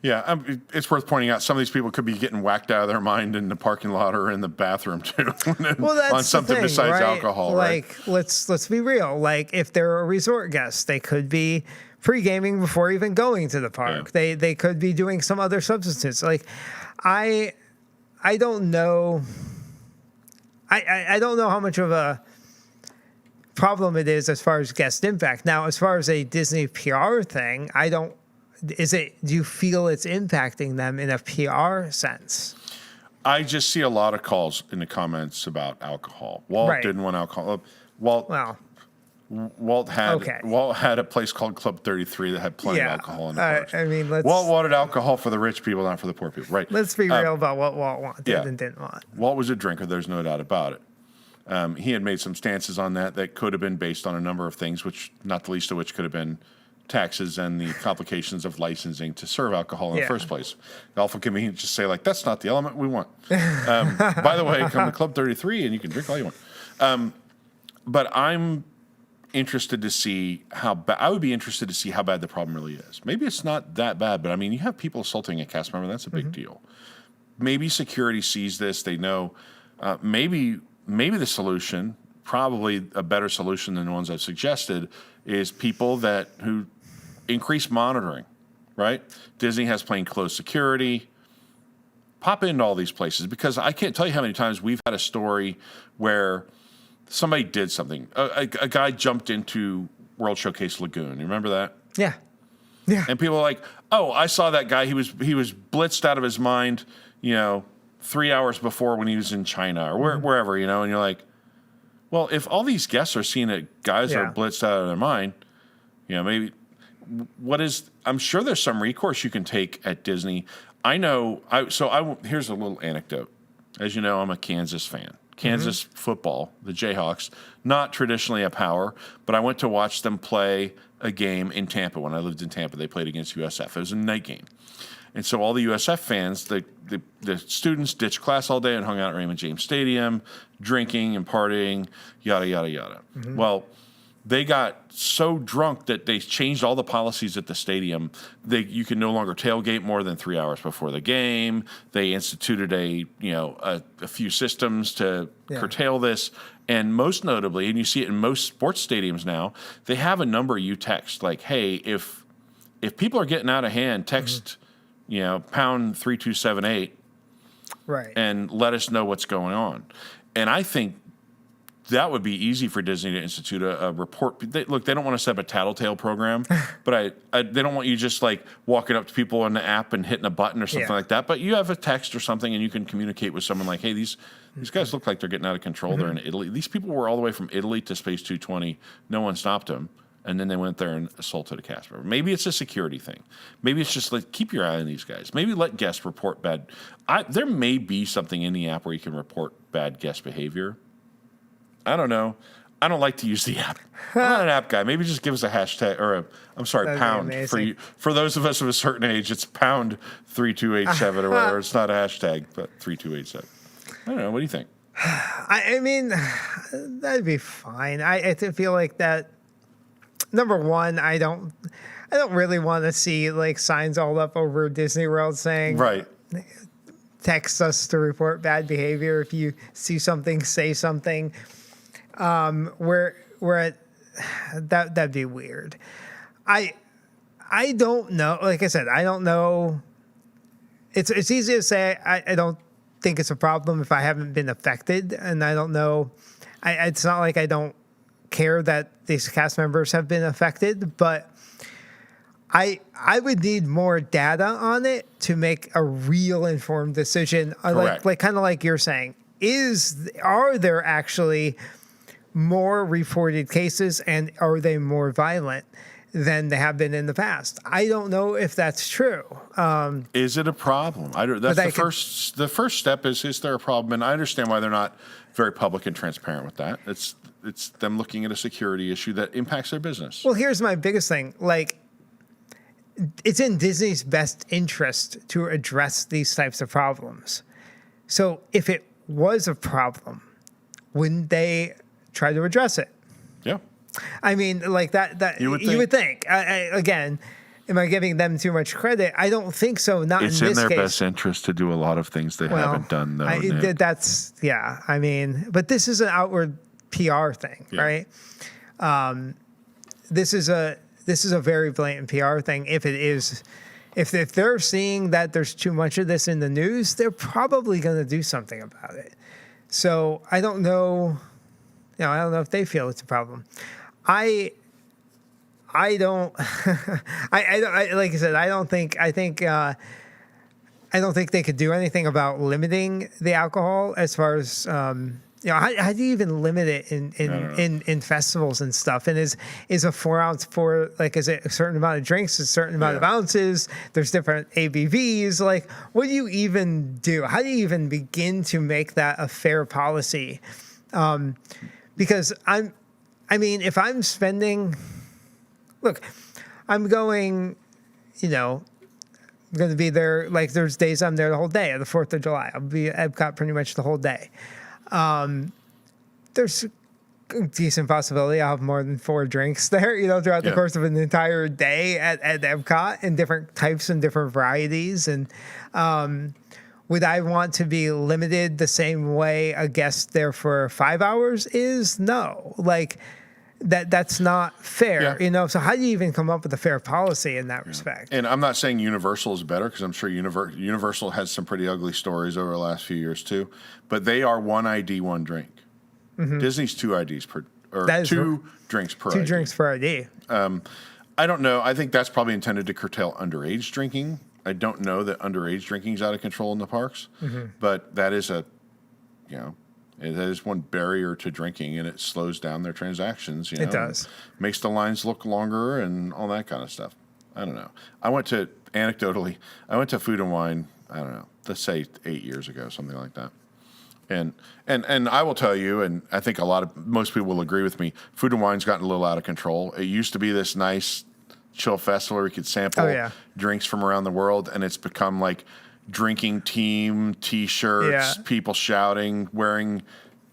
Yeah, it's worth pointing out some of these people could be getting whacked out of their mind in the parking lot or in the bathroom too. Well, that's on something the thing, besides right? alcohol, like, right? Let's be real. Like, if they're a resort guest, they could be pre-gaming before even going to the park. Yeah. They could be doing some other substances. Like, I don't know. I don't know how much of a problem it is as far as guest impact. Now, as far as a Disney PR thing, do you feel it's impacting them in a PR sense? I just see a lot of calls in the comments about alcohol. Walt didn't want alcohol. Walt had a place called Club 33 that had plenty of alcohol in the parks. I mean, Walt wanted alcohol for the rich people, not for the poor people. Right. Let's be real about what Walt wanted and didn't want. Walt was a drinker. There's no doubt about it. He had made some stances on that could have been based on a number of things, which not the least of which could have been taxes and the complications of licensing to serve alcohol in the first place. Alpha can just say, like, that's not the element we want. By the way, come to Club 33 and you can drink all you want. But I'm interested to see I would be interested to see how bad the problem really is. Maybe it's not that bad, but I mean, you have people assaulting a cast member. That's a big deal. Maybe security sees this. They know. Maybe the solution, probably a better solution than the ones I've suggested, is people who increase monitoring, right? Disney has plainclothes security. Pop into all these places, because I can't tell you how many times we've had a story where somebody did something. A guy jumped into World Showcase Lagoon. You remember that? Yeah. Yeah. And people are like, oh, I saw that guy. He was blitzed out of his mind, 3 hours before when he was in China or wherever, and you're like, well, if all these guests are seeing that guys are blitzed out of their mind, maybe I'm sure there's some recourse you can take at Disney. I know. Here's a little anecdote. As you know, I'm a Kansas fan. Kansas football, the Jayhawks, not traditionally a power, but I went to watch them play a game in Tampa when I lived in Tampa. They played against USF. It was a night game. And so all the USF fans, the students ditched class all day and hung out at Raymond James Stadium, drinking and partying, yada, yada, yada. Well, they got so drunk that they changed all the policies at the stadium. You can no longer tailgate more than 3 hours before the game. They instituted a few systems to curtail this. And most notably, and you see it in most sports stadiums now, they have a number you text like, hey, if people are getting out of hand, text pound 3278 right, and let us know what's going on. And I think that would be easy for Disney to institute a report. They don't want to set up a tattletale program, but they don't want you just like walking up to people in the app and hitting a button or something like that. But you have a text or something, and you can communicate with someone like, hey, these guys look like they're getting out of control. They're in Italy. These people were all the way from Italy to Space 220. No one stopped them. And then they went there and assaulted a cast member. Maybe it's a security thing. Maybe it's just like, keep your eye on these guys. Maybe let guests report bad. There may be something in the app where you can report bad guest behavior. I don't know. I don't like to use the app. I'm not an app guy. Maybe just give us a hashtag or pound for you. For those of us of a certain age, it's pound 3287 or whatever. It's not a hashtag, but 3287. I don't know. What do you think? I mean, that'd be fine. I feel like that. Number one, I don't really want to see like signs all up over Disney World saying, right, text us to report bad behavior. If you see something, say something. That'd be weird. I don't know. Like I said, I don't know. It's easy to say I don't think it's a problem if I haven't been affected, and I don't know. It's not like I don't care that these cast members have been affected, but I would need more data on it to make a real informed decision. Like kind of like you're saying, are there actually more reported cases, and are they more violent than they have been in the past? I don't know if that's true. Is it a problem? That's the first step is there a problem? And I understand why they're not very public and transparent with that. It's them looking at a security issue that impacts their business. Well, here's my biggest thing. Like, it's in Disney's best interest to address these types of problems. So if it was a problem, wouldn't they try to address it? Yeah. I mean, like that you would think. Again, am I giving them too much credit? I don't think so. Not in this case. It's in their best interest to do a lot of things they haven't done, though. I mean, but this is an outward PR thing, right? This is a very blatant PR thing. If they're seeing that there's too much of this in the news, they're probably going to do something about it. So I don't know. I don't know if they feel it's a problem. I don't. Like I said, I don't think they could do anything about limiting the alcohol as far as. How do you even limit it in festivals and stuff? And is a 4 ounce is it a certain amount of drinks, a certain amount of ounces? There's different ABVs. Like, what do you even do? How do you even begin to make that a fair policy? Because if I'm spending, look, I'm going, I'm going to be there. Like, there's days I'm there the whole day. On the 4th of July, I'll be at Epcot pretty much the whole day. There's a decent possibility I'll have more than 4 drinks there, throughout the course of an entire day at Epcot, in different types and different varieties. And would I want to be limited the same way a guest there for 5 hours is? No. Like, that's not fair, So how do you even come up with a fair policy in that respect? And I'm not saying Universal is better, because I'm sure Universal has some pretty ugly stories over the last few years too. But they are 1 ID, 1 drink. Mm-hmm. Disney's 2 IDs per, or 2 drinks per ID. 2 drinks per ID. I don't know. I think that's probably intended to curtail underage drinking. I don't know that underage drinking is out of control in the parks, but that is that is one barrier to drinking, and it slows down their transactions. It does. Makes the lines look longer and all that kind of stuff. I don't know. I went to Food and Wine, I don't know, let's say 8 years ago, something like that. And I will tell you, and I think most people will agree with me, Food and Wine's gotten a little out of control. It used to be this nice chill festival where you could sample drinks from around the world, and it's become like drinking team T-shirts, people shouting, wearing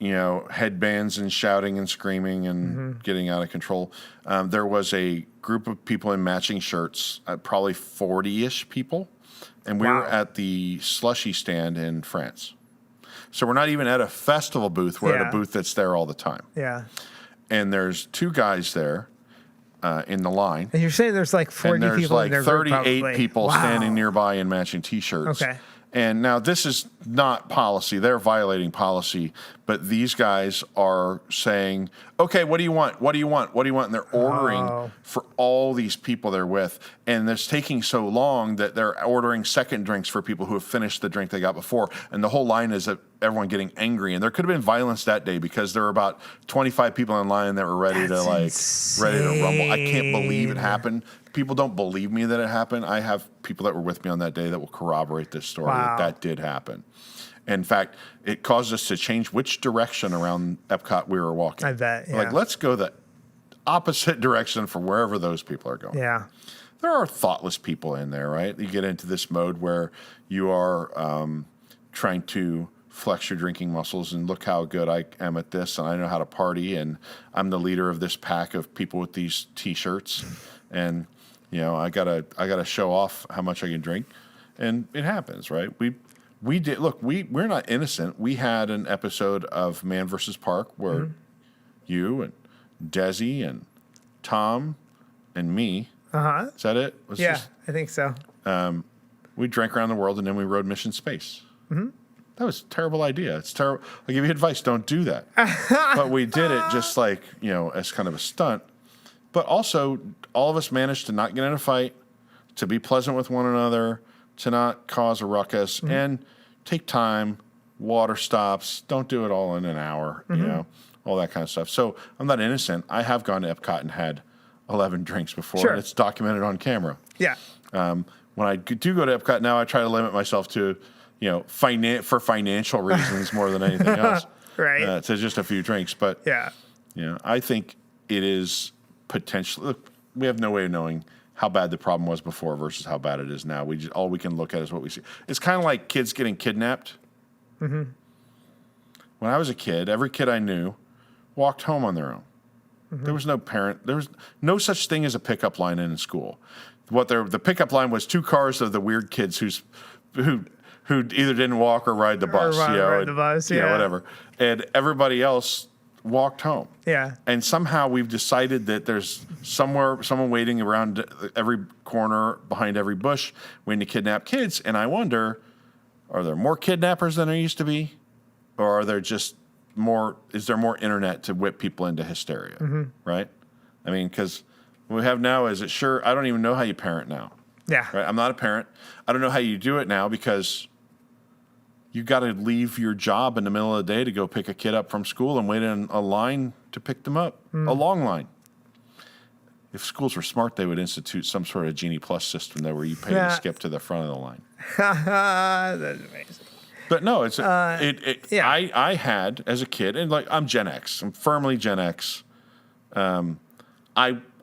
headbands and shouting and screaming and getting out of control. There was a group of people in matching shirts, probably 40-ish people, and we were at the slushy stand in France. So we're not even at a festival booth. We're at a booth that's there all the time. Yeah. And there's two guys there in the line. And you're saying there's like 40 and there's people like in their 38 group, people standing nearby in matching T-shirts. Okay. And now this is not policy. They're violating policy. But these guys are saying, okay, what do you want? What do you want? What do you want? And they're ordering for all these people they're with. And it's taking so long that they're ordering second drinks for people who have finished the drink they got before. And the whole line is that everyone getting angry. And there could have been violence that day because there were about 25 people in line that were ready to rumble. I can't believe it happened. People don't believe me that it happened. I have people that were with me on that day that will corroborate this story that did happen. In fact, it caused us to change which direction around Epcot we were walking. I bet, yeah. Like, let's go the opposite direction for wherever those people are going. Yeah. There are thoughtless people in there, right? You get into this mode where you are trying to flex your drinking muscles and look how good I am at this, and I know how to party, and I'm the leader of this pack of people with these T-shirts, and I gotta show off how much I can drink, and it happens, right? We did look. We're not innocent. We had an episode of Man vs. Park where you and Desi and Tom and me. Is that it? I think so. We drank around the world and then we rode Mission Space. That was a terrible idea. It's terrible. I'll give you advice. Don't do that. But we did it just like, as kind of a stunt. But also, all of us managed to not get in a fight, to be pleasant with one another, to not cause a ruckus, and take time, water stops. Don't do it all in an hour, all that kind of stuff. So I'm not innocent. I have gone to Epcot and had 11 drinks before, and it's documented on camera. Yeah. When I do go to Epcot now, I try to limit myself to, for financial reasons more than anything else. Right. To just a few drinks. But, I think it is potentially, look, we have no way of knowing how bad the problem was before versus how bad it is now. All we can look at is what we see. It's kind of like kids getting kidnapped. When I was a kid, every kid I knew walked home on their own. There was no parent. There was no such thing as a pickup line in school. The pickup line was two cars of the weird kids who either didn't walk or ride the bus, whatever. And everybody else walked home. Yeah. And somehow we've decided that there's someone waiting around every corner, behind every bush, waiting to kidnap kids. And I wonder, are there more kidnappers than there used to be? Or are there just is there more internet to whip people into hysteria? Right? I mean, because what we have now is I don't even know how you parent now. Yeah. Right? I'm not a parent. I don't know how you do it now because you got to leave your job in the middle of the day to go pick a kid up from school and wait in a line to pick them up, a long line. If schools were smart, they would institute some sort of Genie Plus system there where you pay to skip to the front of the line. That's amazing. But no, I had as a kid, and like I'm Gen X. I'm firmly Gen X. I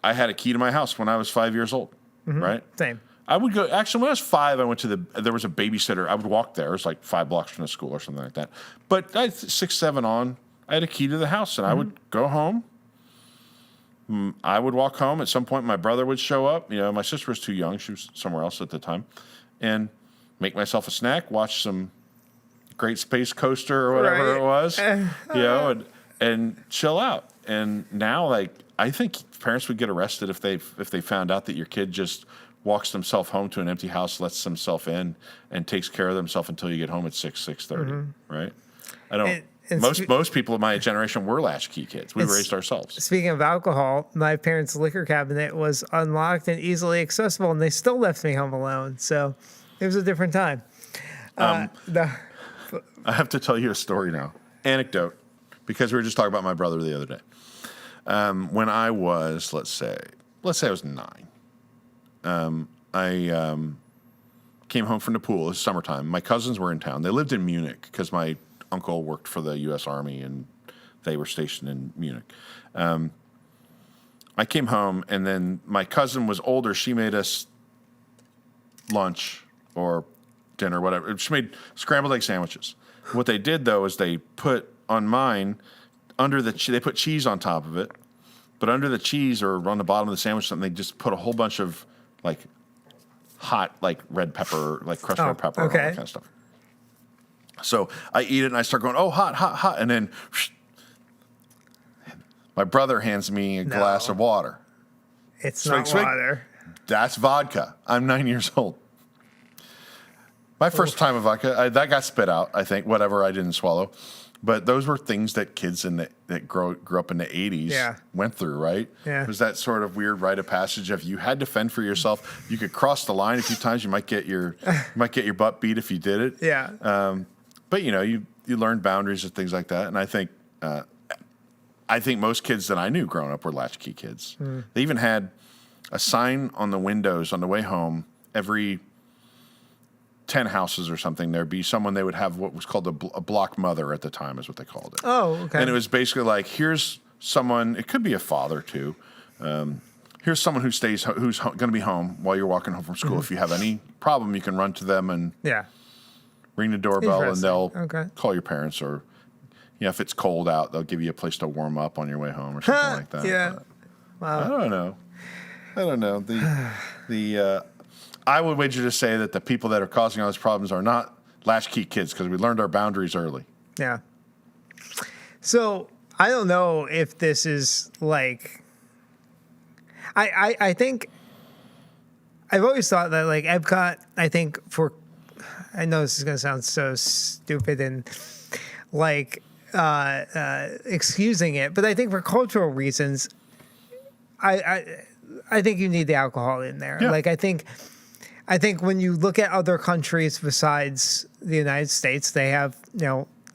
had a key to my house when I was 5 years old, right? Same. I would go, actually, when I was 5, I went to there was a babysitter. I would walk there. It was like 5 blocks from the school or something like that. But 6, 7 on, I had a key to the house, and I would go home. I would walk home. At some point, my brother would show up. My sister was too young. She was somewhere else at the time. And make myself a snack, watch some Great Space Coaster or whatever it was, and chill out. And now, I think parents would get arrested if they found out that your kid just walks themselves home to an empty house, lets themselves in, and takes care of themselves until you get home at 6:30. Right? I don't. And Most people of my generation were latchkey kids. We raised ourselves. speaking of alcohol, my parents' liquor cabinet was unlocked and easily accessible, and they still left me home alone. So it was a different time. I have to tell you a story now. Anecdote, because we were just talking about my brother the other day. When I was, let's say I was 9. I came home from the pool. It was summertime. My cousins were in town. They lived in Munich because my uncle worked for the U.S. Army and they were stationed in Munich. I came home, and then my cousin was older. She made us lunch or dinner, whatever. She made scrambled egg sandwiches. What they did, though, is they put on mine, they put cheese on top of it, but under the cheese or on the bottom of the sandwich, they just put a whole bunch of, like, hot, like, red pepper, like crushed red pepper, and all that kind of stuff. So I eat it, and I start going, oh, hot, hot, hot. And then my brother hands me a glass of water. It's not water. That's vodka. I'm 9 years old. My first time of vodka, that got spit out, I think, whatever I didn't swallow. But those were things that kids that grew up in the 80s went through, right? Yeah. It was that sort of weird rite of passage of you had to fend for yourself. You could cross the line a few times. You might get your butt beat if you did it. Yeah. But you learn boundaries and things like that. And I think most kids that I knew growing up were latchkey kids. They even had a sign on the windows on the way home. Every 10 houses or something, there'd be someone, they would have what was called a block mother at the time, is what they called it. Oh, okay. And it was basically like, here's someone, it could be a father too. Here's someone who's going to be home while you're walking home from school. If you have any problem, you can run to them and ring the doorbell, and they'll call your parents, or if it's cold out, they'll give you a place to warm up on your way home or something like that. Yeah. Wow. I don't know. I would wager to say that the people that are causing all these problems are not latchkey kids, because we learned our boundaries early. Yeah. So I don't know if this is like, I think I've always thought that, like, Epcot, I know this is going to sound so stupid and like excusing it, but I think for cultural reasons, I think you need the alcohol in there. Yeah. Like, I think when you look at other countries besides the United States, they have,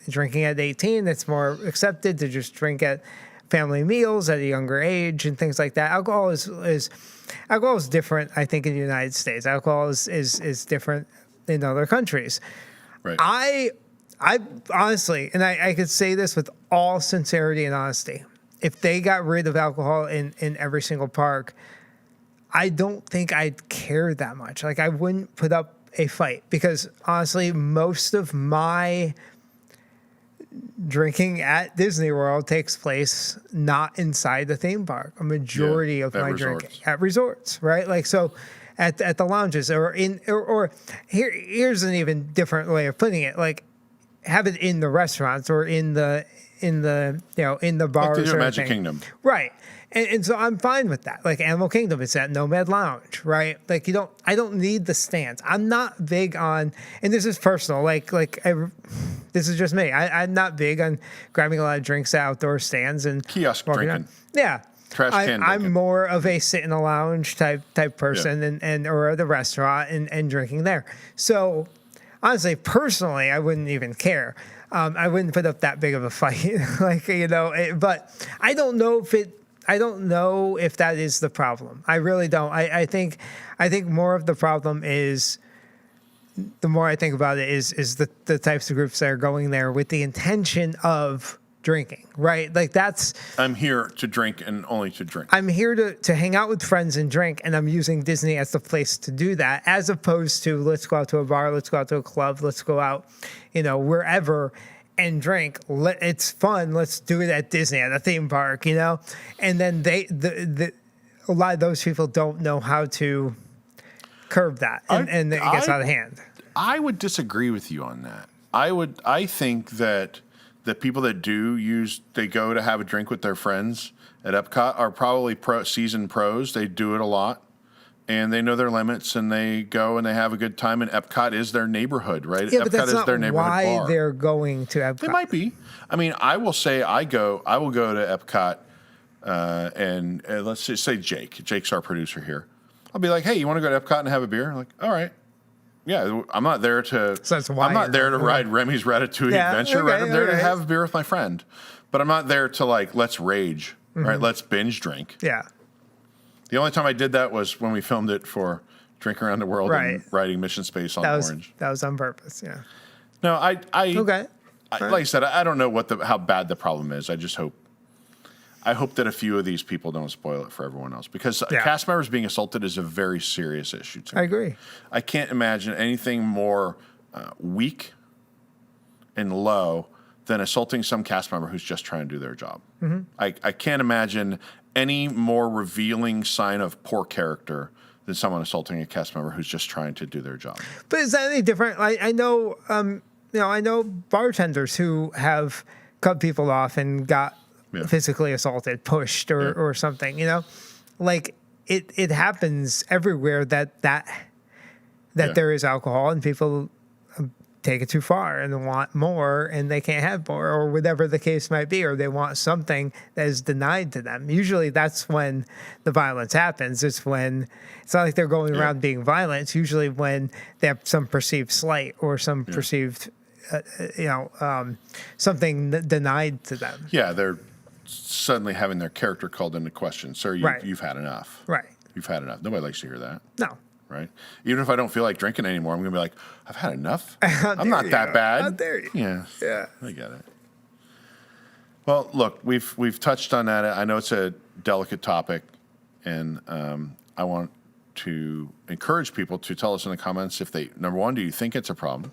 drinking at 18, it's more accepted to just drink at family meals at a younger age and things like that. Alcohol is different, I think, in the United States. Alcohol is different in other countries. Right. I honestly, and I could say this with all sincerity and honesty, if they got rid of alcohol in every single park, I don't think I'd care that much. Like, I wouldn't put up a fight, because honestly, most of my drinking at Disney World takes place not inside the theme park. A majority of my drinking at resorts, right? Like, so at the lounges, or here's an even different way of putting it. Like, have it in the restaurants or in the bars, like or Magic anything. Kingdom, right? And so I'm fine with that. Like, Animal Kingdom, it's at Nomad Lounge, right? Like, I don't need the stands. I'm not big on, and this is personal. This is just me. I'm not big on grabbing a lot of drinks at outdoor stands and kiosk drinking. Around. Yeah. Trash can I'm drinking. more of a sit in a lounge type person, and or at the restaurant and drinking there. So honestly, personally, I wouldn't even care. I wouldn't put up that big of a fight, but I don't know if that is the problem. I really don't. I think more of the problem is, the more I think about it, is the types of groups that are going there with the intention of drinking, right? Like, that's... I'm here to drink and only to drink. I'm here to hang out with friends and drink, and I'm using Disney as the place to do that, as opposed to, let's go out to a bar, let's go out to a club, let's go out, wherever and drink. It's fun. Let's do it at Disney, at a theme park, And then a lot of those people don't know how to curb that, and it gets out of hand. I would disagree with you on that. I think that the people that they go to have a drink with their friends at Epcot are probably seasoned pros. They do it a lot. and they know their limits, and they go and they have a good time. And Epcot is their neighborhood, right? Yeah, Epcot but that's is not their neighborhood why bar. they're going to Epcot. It might be. I mean, I will say I will go to Epcot, and let's just say Jake. Jake's our producer here. I'll be like, hey, you want to go to Epcot and have a beer? Like, all right. Yeah, I'm not there to. So that's why I'm not there to ride Remy's Ratatouille adventure. Okay, right? I'm there to okay. have a beer with my friend, but I'm not there to like let's rage. Right? Let's binge drink. Yeah. The only time I did that was when we filmed it for Drink Around the World and Right. riding Mission Space on Orange. That was on purpose. Yeah. No, Okay. Like I said, I don't know how bad the problem is. I hope that a few of these people don't spoil it for everyone else, because cast members being assaulted is a very serious issue to me. I agree. I can't imagine anything more weak and low than assaulting some cast member who's just trying to do their job. Mm-hmm. I can't imagine any more revealing sign of poor character than someone assaulting a cast member who's just trying to do their job. But is that any different? I know, I know bartenders who have cut people off and got physically assaulted, pushed, or something. Like it happens everywhere that there is alcohol and people take it too far and want more and they can't have more, or whatever the case might be, or they want something that is denied to them. Usually that's when the violence happens. It's when it's not like they're going around being violent. It's usually when they have some perceived slight or some perceived, something denied to them. Yeah, they're suddenly having their character called into question. Sir, you've had enough. Right. You've had enough. Nobody likes to hear that. No. Right? Even if I don't feel like drinking anymore, I'm going to be like, I've had enough. I'm not that bad. How dare you? Yeah. Yeah. I get it. Well, look, we've touched on that. I know it's a delicate topic, and I want to encourage people to tell us in the comments if they, number one, do you think it's a problem?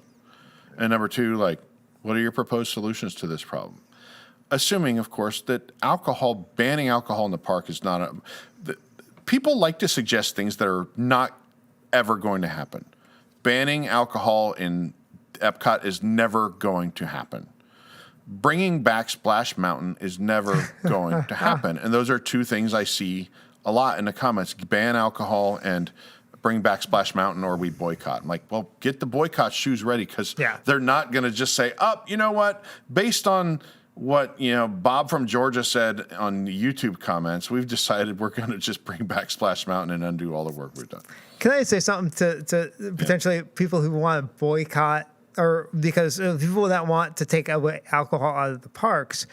And number two, like, what are your proposed solutions to this problem? Assuming, of course, that banning alcohol in the park is not people like to suggest things that are not ever going to happen. Banning alcohol in Epcot is never going to happen. Bringing back Splash Mountain is never going to happen. And those are two things I see a lot in the comments. Ban alcohol and bring back Splash Mountain, or we boycott. I'm like, well, get the boycott shoes ready, because they're not going to just say, you know what, based on what Bob from Georgia said on the YouTube comments, we've decided we're going to just bring back Splash Mountain and undo all the work we've done. Can I say something to potentially people who want to boycott, or because people that want to take away alcohol out of the parks?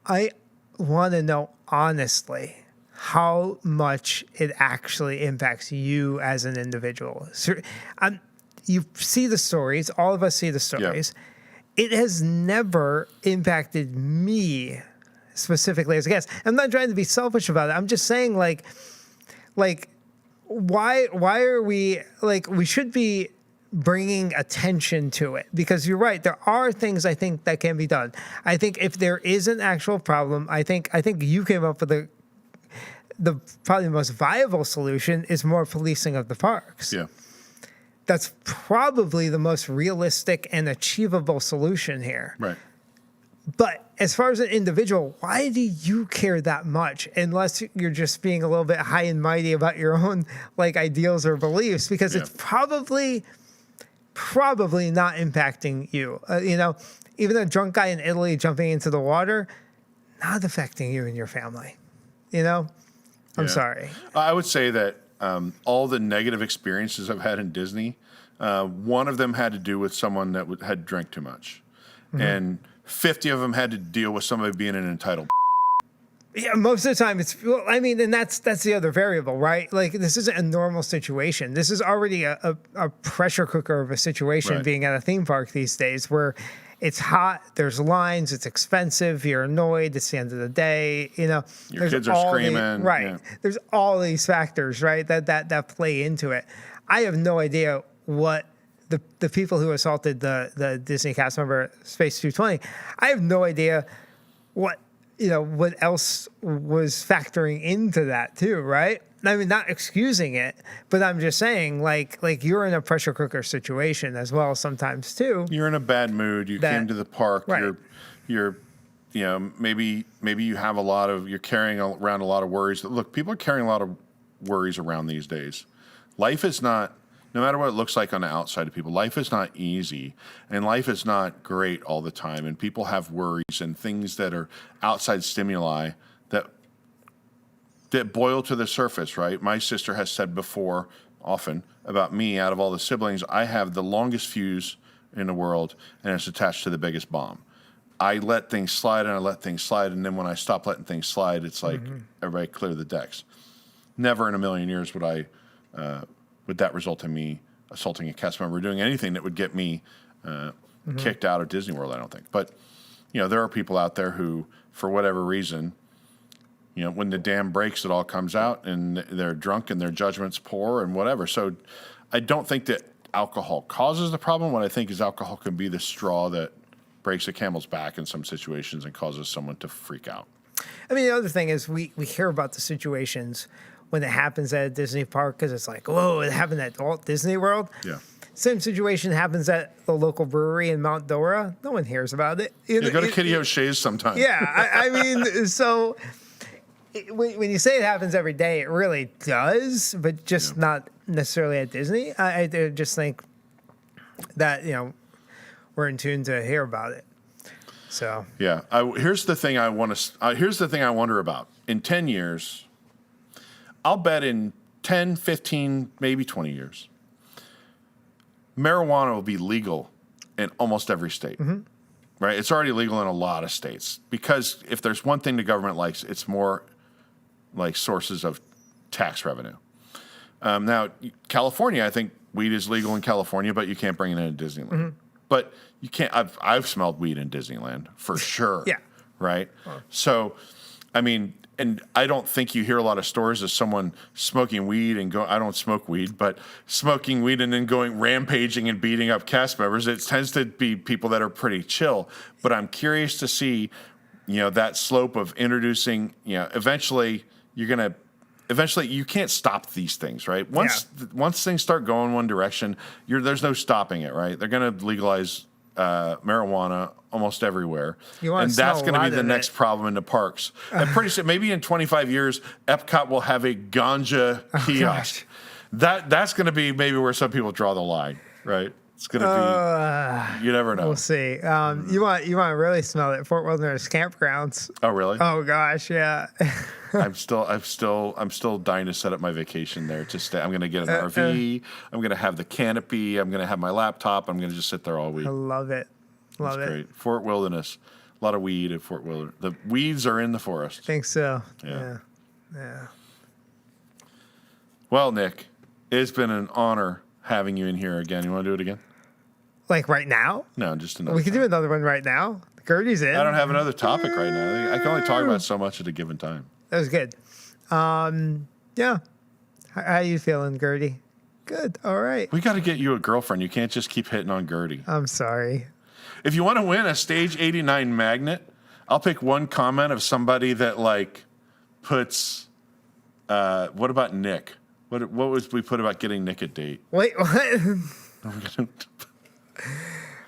I want to know honestly how much it actually impacts you as an individual. You see the stories. All of us see the stories. Yeah. It has never impacted me specifically as a guest. I'm not trying to be selfish about it. I'm just saying, like, why are we, like, we should be bringing attention to it, because you're right. There are things I think that can be done. I think if there is an actual problem, I think you came up with the probably the most viable solution is more policing of the parks. Yeah. That's probably the most realistic and achievable solution here. Right. But as far as an individual, why do you care that much, unless you're just being a little bit high and mighty about your own like ideals or beliefs? Because it's probably not impacting you. Even a drunk guy in Italy jumping into the water, not affecting you and your family. I'm sorry. I would say that all the negative experiences I've had in Disney, one of them had to do with someone that had drank too much. Mm-hmm. And 50 of them had to deal with somebody being an entitled. Yeah, most of the time and that's the other variable, right? Like, this isn't a normal situation. This is already a pressure cooker of a situation, being at a theme park these days, where it's hot, there's lines, it's expensive, you're annoyed, it's the end of the day, Your kids are screaming. Right. Yeah. There's all these factors, right, that play into it. I have no idea what the people who assaulted the Disney cast member Space 220, I have no idea what else was factoring into that too, right? I mean, not excusing it, but I'm just saying, like you're in a pressure cooker situation as well sometimes too. You're in a bad mood. You came to the park. Right. You're maybe you have you're carrying around a lot of worries. Look, people are carrying a lot of worries around these days. Life is not, no matter what it looks like on the outside of people, life is not easy, and life is not great all the time, and people have worries and things that are outside stimuli that boil to the surface, right? My sister has said before, often, about me, out of all the siblings, I have the longest fuse in the world, and it's attached to the biggest bomb. I let things slide, and then when I stop letting things slide, it's like, everybody clear the decks. Never in a million years would that result in me assaulting a cast member, doing anything that would get me kicked out of Disney World, I don't think. But, there are people out there who, for whatever reason, when the dam breaks, it all comes out, and they're drunk, and their judgment's poor, and whatever. So I don't think that alcohol causes the problem. What I think is alcohol can be the straw that breaks a camel's back in some situations and causes someone to freak out. I mean, the other thing is we hear about the situations when it happens at a Disney park because it's like, whoa, it happened at Walt Disney World. Yeah. Same situation happens at the local brewery in Mount Dora. No one hears about it. Go to Kitty O'Shea's sometime. Yeah, I mean, so when you say it happens every day, it really does, but just not necessarily at Disney. I just think that, we're in tune to hear about it. So yeah, here's the thing I wonder about. In 10 years, I'll bet in 10, 15, maybe 20 years, marijuana will be legal in almost every state. Right? It's already legal in a lot of states because if there's one thing the government likes, it's more like sources of tax revenue. Now, California, I think weed is legal in California, but you can't bring it into Disneyland. But you can't. I've smelled weed in Disneyland for sure. Yeah. Right. So, I mean, and I don't think you hear a lot of stories of someone smoking weed and I don't smoke weed, but smoking weed and then going rampaging and beating up cast members. It tends to be people that are pretty chill. But I'm curious to see, that slope of introducing. Eventually you can't stop these things, right? Once things start going one direction, there's no stopping it, right? They're going to legalize marijuana almost everywhere, and that's going to be the next problem in the parks. And pretty soon, maybe in 25 years, Epcot will have a ganja kiosk. That's going to be maybe where some people draw the line, right? It's going to be. You never know. We'll see. You want to really smell it? Fort Wilderness campgrounds. Oh, really? Oh gosh, yeah. I'm still dying to set up my vacation there to stay. I'm going to get an RV. I'm going to have the canopy. I'm going to have my laptop. I'm going to just sit there all week. I love it. Love it. Great. Fort Wilderness. A lot of weed at Fort Wilderness. The weeds are in the forest. I think so. Yeah. Yeah. Well, Nick, it's been an honor having you in here again. You want to do it again? Like right now? No, just another. We can do another one right now. Gertie's in. I don't have another topic right now. I can only talk about so much at a given time. That was good. Yeah. How are you feeling, Gertie? Good. All right. We got to get you a girlfriend. You can't just keep hitting on Gertie. I'm sorry. If you want to win a Stage 89 magnet, I'll pick one comment of somebody that puts. What about Nick? What was we put about getting Nick a date? Wait, what?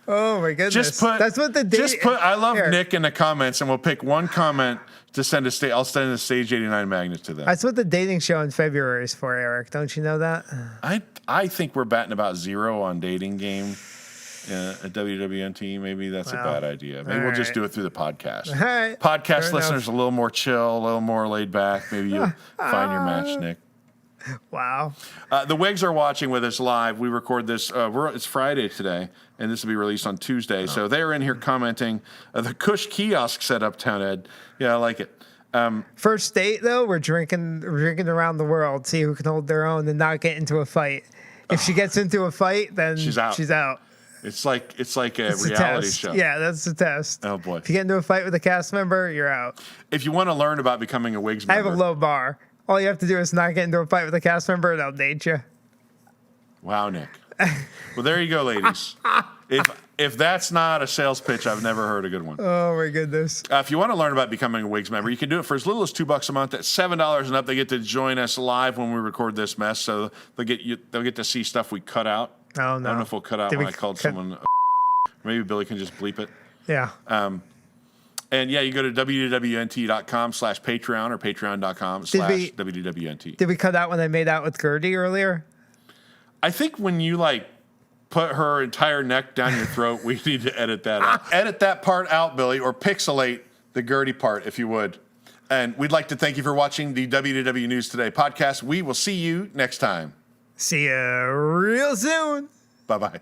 Oh my goodness! That's what the date. Just put I love Nick in the comments, and we'll pick one comment to send a state. I'll send a Stage 89 magnet to them. That's what the dating show in February is for, Eric. Don't you know that? I think we're batting about 0 on dating game at WWNT. Maybe that's a bad idea. Maybe we'll just do it through the podcast. All right. Podcast listeners a little more chill, a little more laid back. Maybe you'll find your match, Nick. Wow. The Wigs are watching with us live. We record this. It's Friday today, and this will be released on Tuesday. So they're in here commenting. The Kush kiosk set up, Town Ed. Yeah, I like it. First date, though, we're drinking around the world, see who can hold their own and not get into a fight. If she gets into a fight, then she's out. It's like a reality show. Yeah, that's the test. Oh, boy. If you get into a fight with a cast member, you're out. If you want to learn about becoming a Wigs member. I have a low bar. All you have to do is not get into a fight with a cast member, and I'll date you. Wow, Nick. Well, there you go, ladies. If that's not a sales pitch, I've never heard a good one. Oh, my goodness. If you want to learn about becoming a Wigs member, you can do it for as little as $2 a month. At $7 and up, they get to join us live when we record this mess. So they'll get to see stuff we cut out. Oh, no. I don't know if we'll cut out when I called someone. Maybe Billy can just bleep it. Yeah. And yeah, you go to wwnt.com/Patreon or patreon.com/WDWNT. Did we cut out when I made out with Gertie earlier? I think when you like put her entire neck down your throat, we need to edit that out. Edit that part out, Billy, or pixelate the Gertie part if you would. And we'd like to thank you for watching the WDW News Today podcast. We will see you next time. See you real soon. Bye-bye.